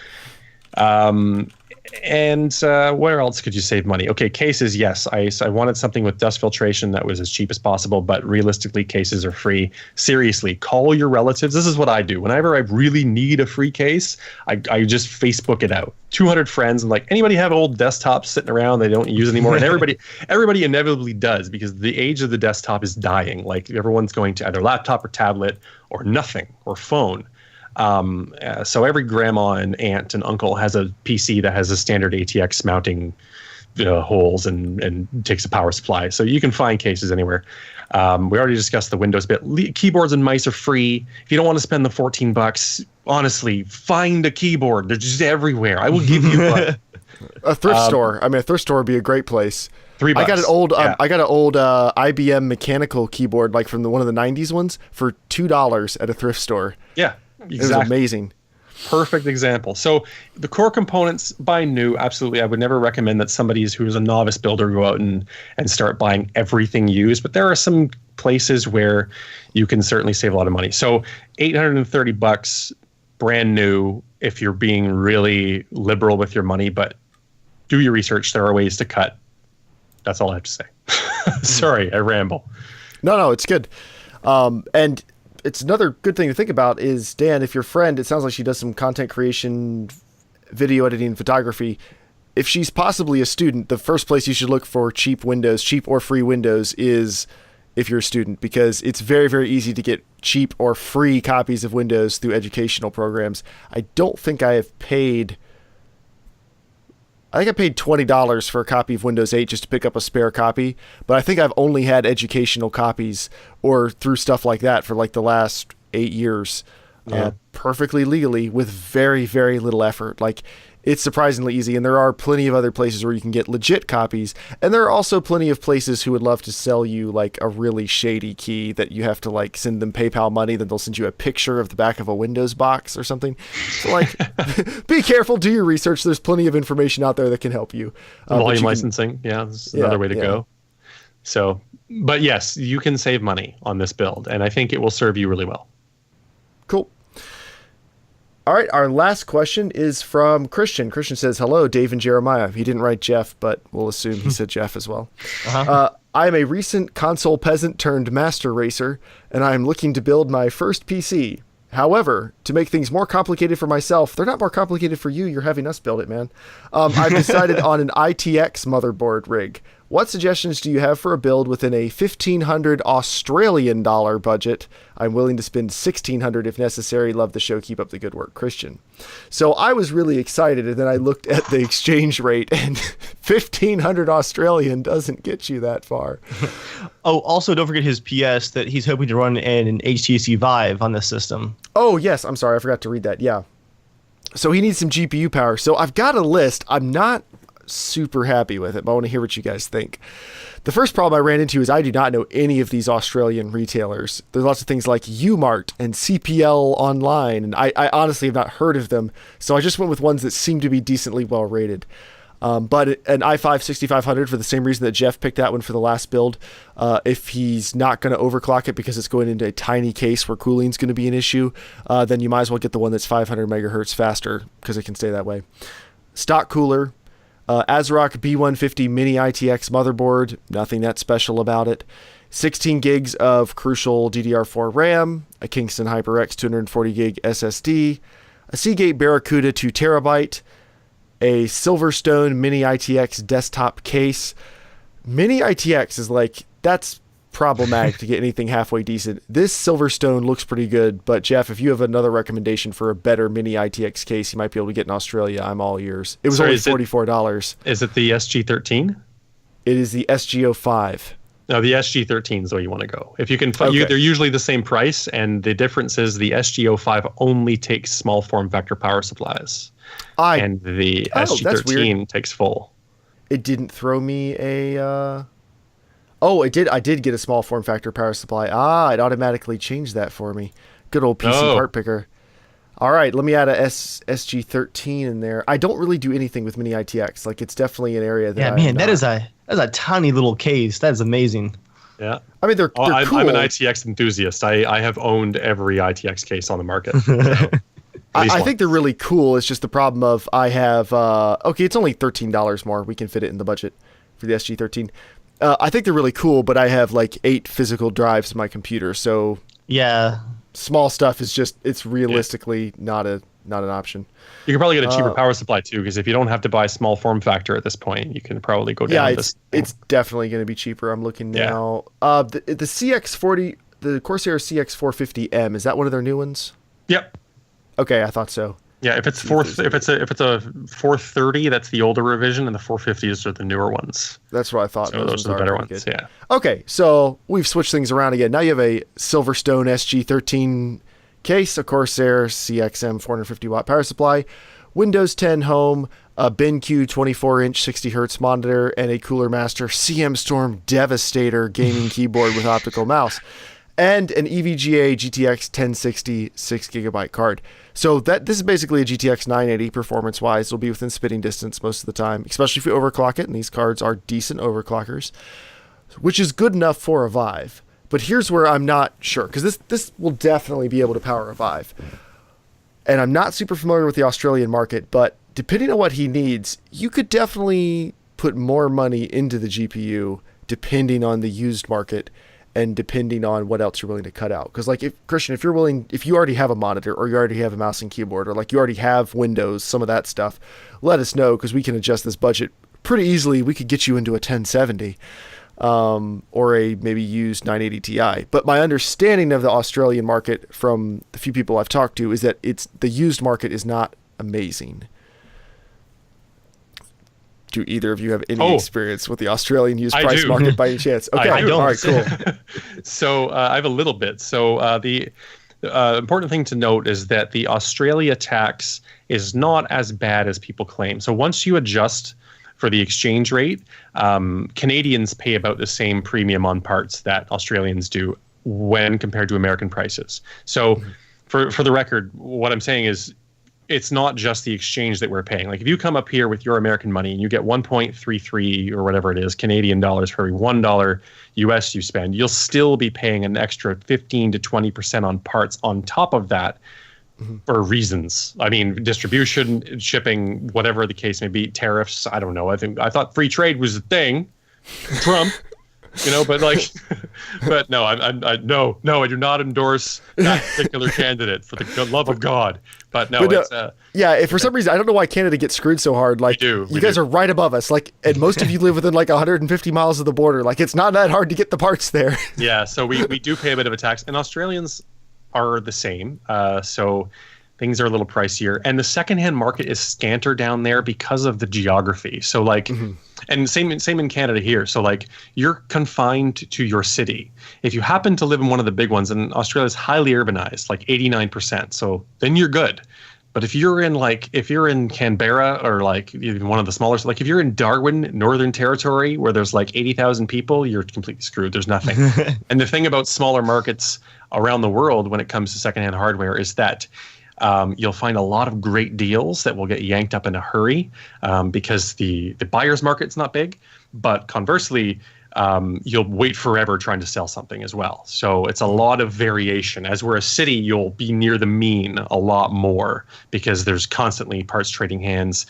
And where else could you save money? Okay, cases, yes. I wanted something with dust filtration that was as cheap as possible, but realistically, cases are free. Seriously, call your relatives. This is what I do. Whenever I really need a free case, I just Facebook it out. 200 friends, and like, anybody have old desktops sitting around they don't use anymore? And everybody inevitably does, because the age of the desktop is dying. Like, everyone's going to either laptop or tablet or nothing or phone. So every grandma and aunt and uncle has a PC that has a standard ATX mounting holes and takes a power supply. So you can find cases anywhere. We already discussed the Windows bit. Keyboards and mice are free. If you don't want to spend the $14, honestly, find a keyboard. They're just everywhere. I will give you one. A thrift store. I mean, a thrift store would be a great place. $3. I got an old IBM mechanical keyboard, like from one of the 90s ones, for $2 at a thrift store. Yeah. Exactly. It was amazing. Perfect example. So the core components, buy new. Absolutely. I would never recommend that somebody who's a novice builder go out and start buying everything used. But there are some places where you can certainly save a lot of money. So $830 brand new if you're being really liberal with your money. But do your research. There are ways to cut. That's all I have to say. Sorry, I ramble. No, it's good. And it's another good thing to think about is, Dan, if your friend, it sounds like she does some content creation, video editing, photography. If she's possibly a student, the first place you should look for cheap or free Windows is if you're a student, because it's very, very easy to get cheap or free copies of Windows through educational programs. I think I paid $20 for a copy of Windows 8 just to pick up a spare copy, but I think I've only had educational copies or through stuff like that for like the last 8 years, perfectly legally with very, very little effort. Like, it's surprisingly easy, and there are plenty of other places where you can get legit copies, and there are also plenty of places who would love to sell you like a really shady key that you have to like send them PayPal money, then they'll send you a picture of the back of a Windows box or something. So like, be careful, do your research. There's plenty of information out there that can help you. Volume licensing, that's another way to go. So, but yes, you can save money on this build, and I think it will serve you really well. Cool. All right, our last question is from Christian. Christian says, hello, Dave and Jeremiah. He didn't write Jeff, but we'll assume he said Jeff as well. I am a recent console peasant turned master racer, and I am looking to build my first PC. However, to make things more complicated for myself, they're not more complicated for you. You're having us build it, man. I've decided on an ITX motherboard rig. What suggestions do you have for a build within a $1,500 Australian dollar budget? I'm willing to spend $1,600 if necessary. Love the show. Keep up the good work, Christian. So I was really excited, and then I looked at the exchange rate, and 1,500 Australian doesn't get you that far. Oh, also don't forget his PS that he's hoping to run an HTC Vive on this system. Oh, yes. I'm sorry. I forgot to read that. Yeah. So he needs some GPU power. So I've got a list. I'm not super happy with it, but I want to hear what you guys think. The first problem I ran into is I do not know any of these Australian retailers. There's lots of things like Umart and CPL Online, and I honestly have not heard of them, so I just went with ones that seem to be decently well rated. But an i5 6500 for the same reason that Jeff picked that one for the last build, if he's not going to overclock it because it's going into a tiny case where cooling is going to be an issue, then you might as well get the one that's 500 megahertz faster because it can stay that way. Stock cooler. ASRock B150 Mini ITX motherboard, nothing that special about it. 16 gigs of Crucial DDR4 RAM, a Kingston HyperX 240 gig SSD, a Seagate Barracuda 2 terabyte, a Silverstone Mini ITX desktop case. Mini ITX is like, that's problematic to get anything halfway decent. This Silverstone looks pretty good, but Jeff, if you have another recommendation for a better Mini ITX case you might be able to get in Australia, I'm all ears. It was only $44. Is it the SG13? It is the SG05. No, the SG13 is where you want to go. If you can, they're usually the same price, and the difference is the SG05 only takes small form factor power supplies, and the SG13 takes full. It didn't throw me a. Oh, it did. I did get a small form factor power supply. It automatically changed that for me. Good old PC part picker. All right, let me add a SG13 in there. I don't really do anything with Mini ITX. Like, it's definitely an area that that is a tiny little case. That is amazing. Yeah. I mean, they're cool. I'm an ITX enthusiast. I have owned every ITX case on the market. So. I think they're really cool. It's just the problem of I have okay, it's only $13 more. We can fit it in the budget for the SG13. I think they're really cool, but I have like 8 physical drives in my computer, so yeah, small stuff is just it's realistically not an option. You can probably get a cheaper power supply too, because if you don't have to buy small form factor at this point, you can probably go down. Yeah, it's definitely going to be cheaper. I'm looking now. The CX40, the Corsair CX450M, is that one of their new ones? Yep. Okay, I thought so. Yeah, if it's a 430, that's the older revision, and the 450s are the newer ones. That's what I thought. So those are the better ones. Yeah. Okay, so we've switched things around again. Now you have a Silverstone SG13 case, a Corsair CXM 450 watt power supply, Windows 10 Home, a BenQ 24-inch 60 hertz monitor, and a Cooler Master CM Storm Devastator gaming keyboard with optical mouse, and an EVGA GTX 1060 6GB card. So this is basically a GTX 980 performance-wise. It'll be within spitting distance most of the time, especially if you overclock it, and these cards are decent overclockers, which is good enough for a Vive. But here's where I'm not sure, because this will definitely be able to power a Vive. And I'm not super familiar with the Australian market, but depending on what he needs, you could definitely put more money into the GPU depending on the used market and depending on what else you're willing to cut out. Because like, if you already have a monitor, or you already have a mouse and keyboard, or like you already have Windows, some of that stuff, let us know, because we can adjust this budget pretty easily. We could get you into a 1070 or a maybe used 980 Ti. But my understanding of the Australian market from the few people I've talked to is that the used market is not amazing. Do either of you have any experience with the Australian used price market by any chance? Okay, I don't. All right, cool. So I have a little bit. So the important thing to note is that the Australia tax is not as bad as people claim. So once you adjust for the exchange rate, Canadians pay about the same premium on parts that Australians do when compared to American prices. So for the record, what I'm saying is, it's not just the exchange that we're paying. Like if you come up here with your American money and you get 1.33 or whatever it is, Canadian dollars for every $1 US you spend, you'll still be paying an extra 15 to 20% on parts on top of that for reasons. I mean, distribution, shipping, whatever the case may be, tariffs, I don't know. I thought free trade was a thing. Trump. But like, but no, I do not endorse that particular candidate for the love of God. But no, it's if for some reason, I don't know why Canada gets screwed so hard. Like, you guys are right above us. Like, and most of you live within like 150 miles of the border. Like, it's not that hard to get the parts there. Yeah, so we do pay a bit of a tax, and Australians are the same. So things are a little pricier, and the secondhand market is scanter down there because of the geography. So like, and same in Canada here. So like, you're confined to your city. If you happen to live in one of the big ones, and Australia is highly urbanized, like 89%, so then you're good. But if you're in Canberra, or like even one of the smaller, like if you're in Darwin, Northern Territory, where there's like 80,000 people, you're completely screwed. There's nothing. And the thing about smaller markets around the world when it comes to secondhand hardware is that you'll find a lot of great deals that will get yanked up in a hurry because the buyer's market's not big, but conversely, you'll wait forever trying to sell something as well. So it's a lot of variation. As we're a city, you'll be near the mean a lot more because there's constantly parts trading hands,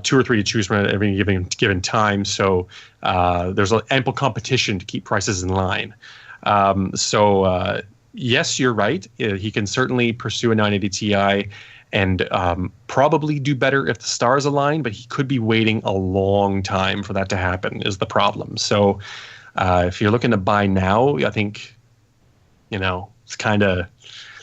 2 or 3 to choose from at every given time. So there's ample competition to keep prices in line. Yes, you're right. He can certainly pursue a 980 Ti and probably do better if the stars align, but he could be waiting a long time for that to happen is the problem. So if you're looking to buy now, I think, it's kind of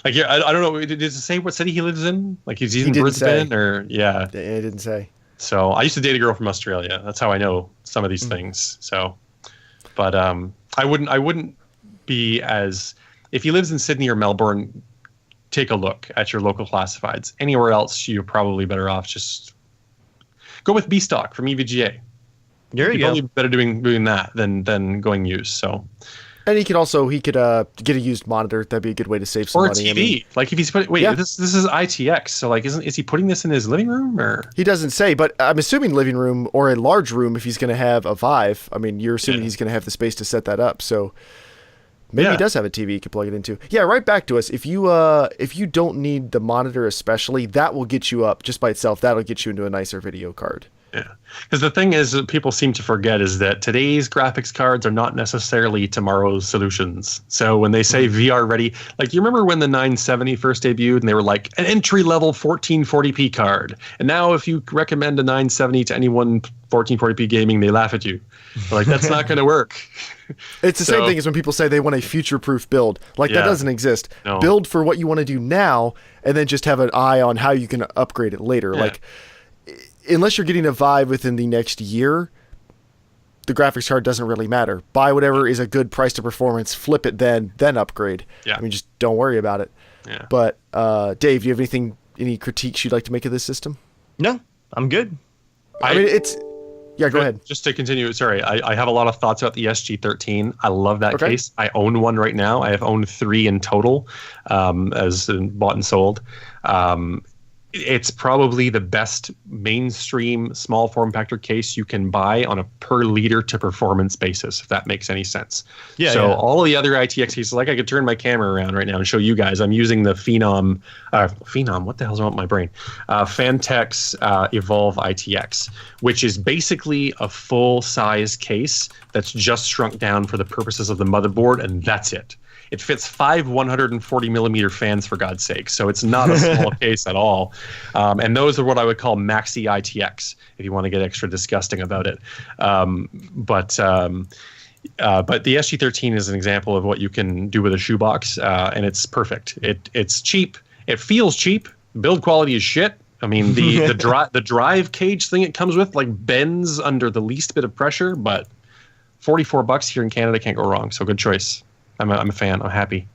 like, I don't know. Did it say what city he lives in? Like he's in Brisbane or yeah. It didn't say. So I used to date a girl from Australia. That's how I know some of these things. So, but I wouldn't be as... If he lives in Sydney or Melbourne, take a look at your local classifieds. Anywhere else, you're probably better off just go with B stock from EVGA. You're probably better doing that than going used. So, and he could get a used monitor. That'd be a good way to save some money. Or a TV. Like if he's this is ITX. So like, is he putting this in his living room or? He doesn't say, but I'm assuming living room or a large room if he's going to have a Vive. I mean, you're assuming he's going to have the space to set that up. So. Maybe he does have a TV you can plug it into. Yeah, right back to us. If you don't need the monitor especially, that will get you up just by itself. That'll get you into a nicer video card. Yeah, because the thing is that people seem to forget is that today's graphics cards are not necessarily tomorrow's solutions. So when they say VR ready, like you remember when the 970 first debuted and they were like an entry level 1440p card, and now if you recommend a 970 to anyone 1440p gaming, they laugh at you. They're like, that's not going to work. It's the same thing as when people say they want a future-proof build. Like that doesn't exist. No. Build for what you want to do now, and then just have an eye on how you can upgrade it later. Yeah. Like, unless you're getting a Vive within the next year, the graphics card doesn't really matter. Buy whatever is a good price to performance, flip it then upgrade. Yeah. I mean, just don't worry about it. Yeah. But Dave, do you have any critiques you'd like to make of this system? No, I'm good. I mean, it's... Yeah, go ahead. Just to continue, sorry, I have a lot of thoughts about the SG13. I love that case. I own one right now. I have owned 3 in total, as bought and sold. It's probably the best mainstream small form factor case you can buy on a per liter to performance basis, if that makes any sense. All of the other ITX cases, like I could turn my camera around right now and show you guys, I'm using the Phenom, what the hell's wrong with my brain? Fantex Evolve ITX, which is basically a full size case that's just shrunk down for the purposes of the motherboard, and that's it. It fits 5 140 millimeter fans, for God's sake. So it's not a small case at all. And those are what I would call maxi ITX, if you want to get extra disgusting about it. But the SG13 is an example of what you can do with a shoebox, and it's perfect. It's cheap. It feels cheap. Build quality is shit. I mean, the drive cage thing it comes with like bends under the least bit of pressure, but $44 here in Canada can't go wrong. So good choice. I'm a fan. I'm happy.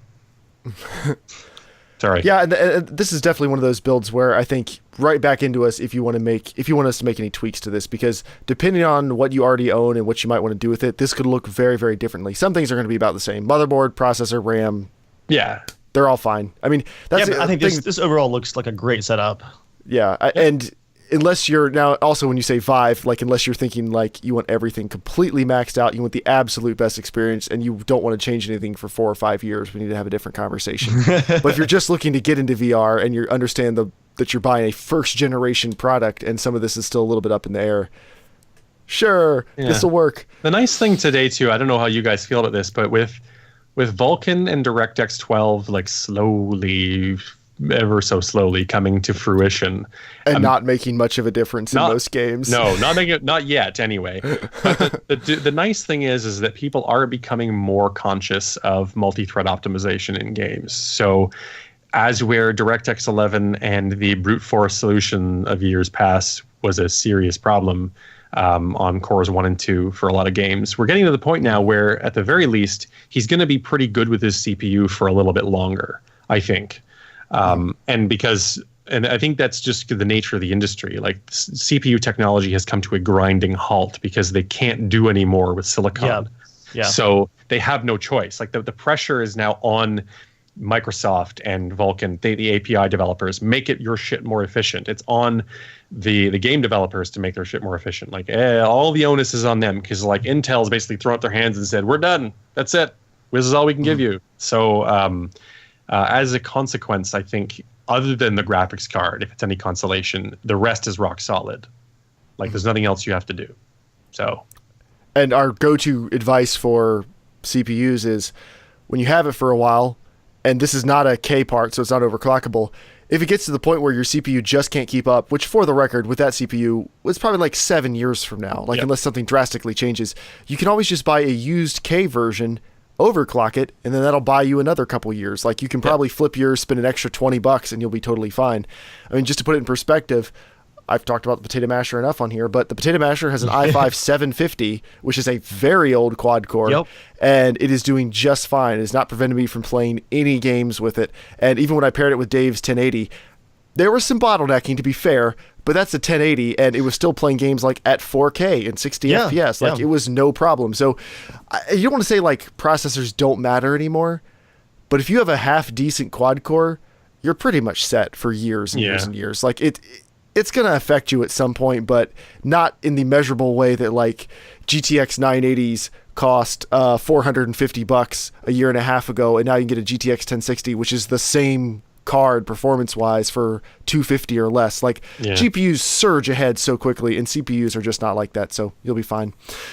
Sorry. Yeah, and this is definitely one of those builds where I think right back into us if you want us to make any tweaks to this, because depending on what you already own and what you might want to do with it, this could look very, very differently. Some things are going to be about the same. Motherboard, processor, RAM. Yeah. They're all fine. I mean, that's I think this overall looks like a great setup. Yeah, and unless you're now also when you say Vive, like unless you're thinking like you want everything completely maxed out, you want the absolute best experience, and you don't want to change anything for 4 or 5 years, we need to have a different conversation. But if you're just looking to get into VR and you understand that you're buying a first generation product and some of this is still a little bit up in the air, sure, this will work. The nice thing today too, I don't know how you guys feel about this, but with Vulkan and DirectX 12 like slowly, ever so slowly coming to fruition, and not making much of a difference in most games. No, not yet anyway. But the nice thing is that people are becoming more conscious of multi-thread optimization in games. So as where DirectX 11 and the brute force solution of years past was a serious problem on cores 1 and 2 for a lot of games, we're getting to the point now where at the very least he's going to be pretty good with his CPU for a little bit longer, I think. And I think that's just the nature of the industry. Like CPU technology has come to a grinding halt because they can't do any more with silicon. Yeah. So they have no choice. Like the pressure is now on Microsoft and Vulkan, the API developers, make it your shit more efficient. It's on the game developers to make their shit more efficient. Like all the onus is on them because like Intel's basically thrown up their hands and said, we're done. That's it. This is all we can give you. So as a consequence, I think, other than the graphics card, if it's any consolation, the rest is rock solid. Like, there's nothing else you have to do. So, and our go-to advice for CPUs is when you have it for a while, and this is not a K part, so it's not overclockable, if it gets to the point where your CPU just can't keep up, which for the record, with that CPU, was probably like 7 years from now, like unless something drastically changes, you can always just buy a used K version, overclock it, and then that'll buy you another couple years. Like you can probably flip yours, spend an extra $20 and you'll be totally fine. I mean, just to put it in perspective, I've talked about the Potato Masher enough on here, but the Potato Masher has an i5 750, which is a very old quad core, and it is doing just fine. It has not prevented me from playing any games with it. And even when I paired it with Dave's 1080, there was some bottlenecking, to be fair, but that's a 1080, and it was still playing games like at 4K and 60 FPS. Like it was no problem. So you don't want to say like processors don't matter anymore, but if you have a half decent quad core, you're pretty much set for years and years and years. Like it's going to affect you at some point, but not in the measurable way that like GTX 980's cost $450 a year and a half ago, and now you can get a GTX 1060, which is the same card performance-wise for $250 or less. Like, GPUs surge ahead so quickly, and CPUs are just not like that, so you'll be fine.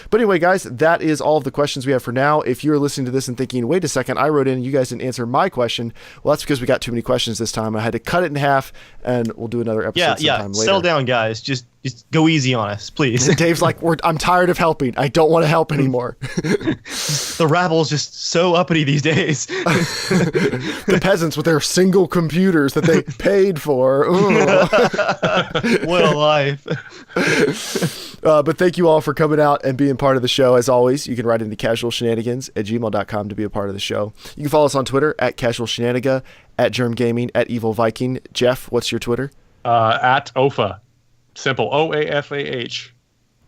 But anyway, guys, that is all of the questions we have for now. If you're listening to this and thinking, wait a second, I wrote in and you guys didn't answer my question, well, that's because we got too many questions this time. I had to cut it in half, and we'll do another episode sometime later. Settle down, guys. Just go easy on us, please. Dave's like, I'm tired of helping. I don't want to help anymore. The rabble's just so uppity these days. The peasants with their single computers that they paid for. What a life. But thank you all for coming out and being part of the show. As always, you can write into casualshenanigans@gmail.com to be a part of the show. You can follow us on Twitter @casualshenaniga, @germgaming, @evilviking. Jeff, what's your Twitter? At Oafah. Simple. Oafah.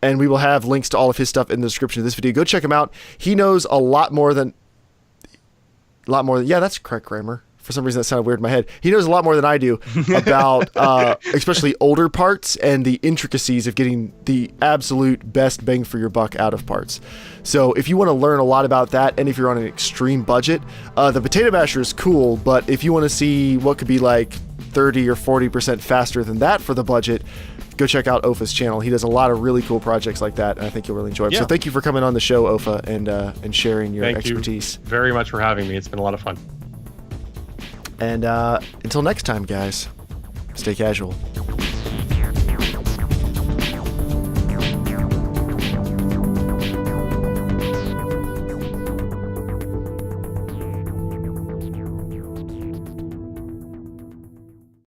And we will have links to all of his stuff in the description of this video. Go check him out. He knows a lot more than yeah, that's correct grammar. For some reason that sounded weird in my head. He knows a lot more than I do about especially older parts and the intricacies of getting the absolute best bang for your buck out of parts. So if you want to learn a lot about that, and if you're on an extreme budget, the Potato Masher is cool, but if you want to see what could be like 30 or 40% faster than that for the budget, go check out Oafah's channel. He does a lot of really cool projects like that, and I think you'll really enjoy it. So thank you for coming on the show, Oafah, and sharing your expertise. Thank you very much for having me. It's been a lot of fun. And until next time, guys, stay casual.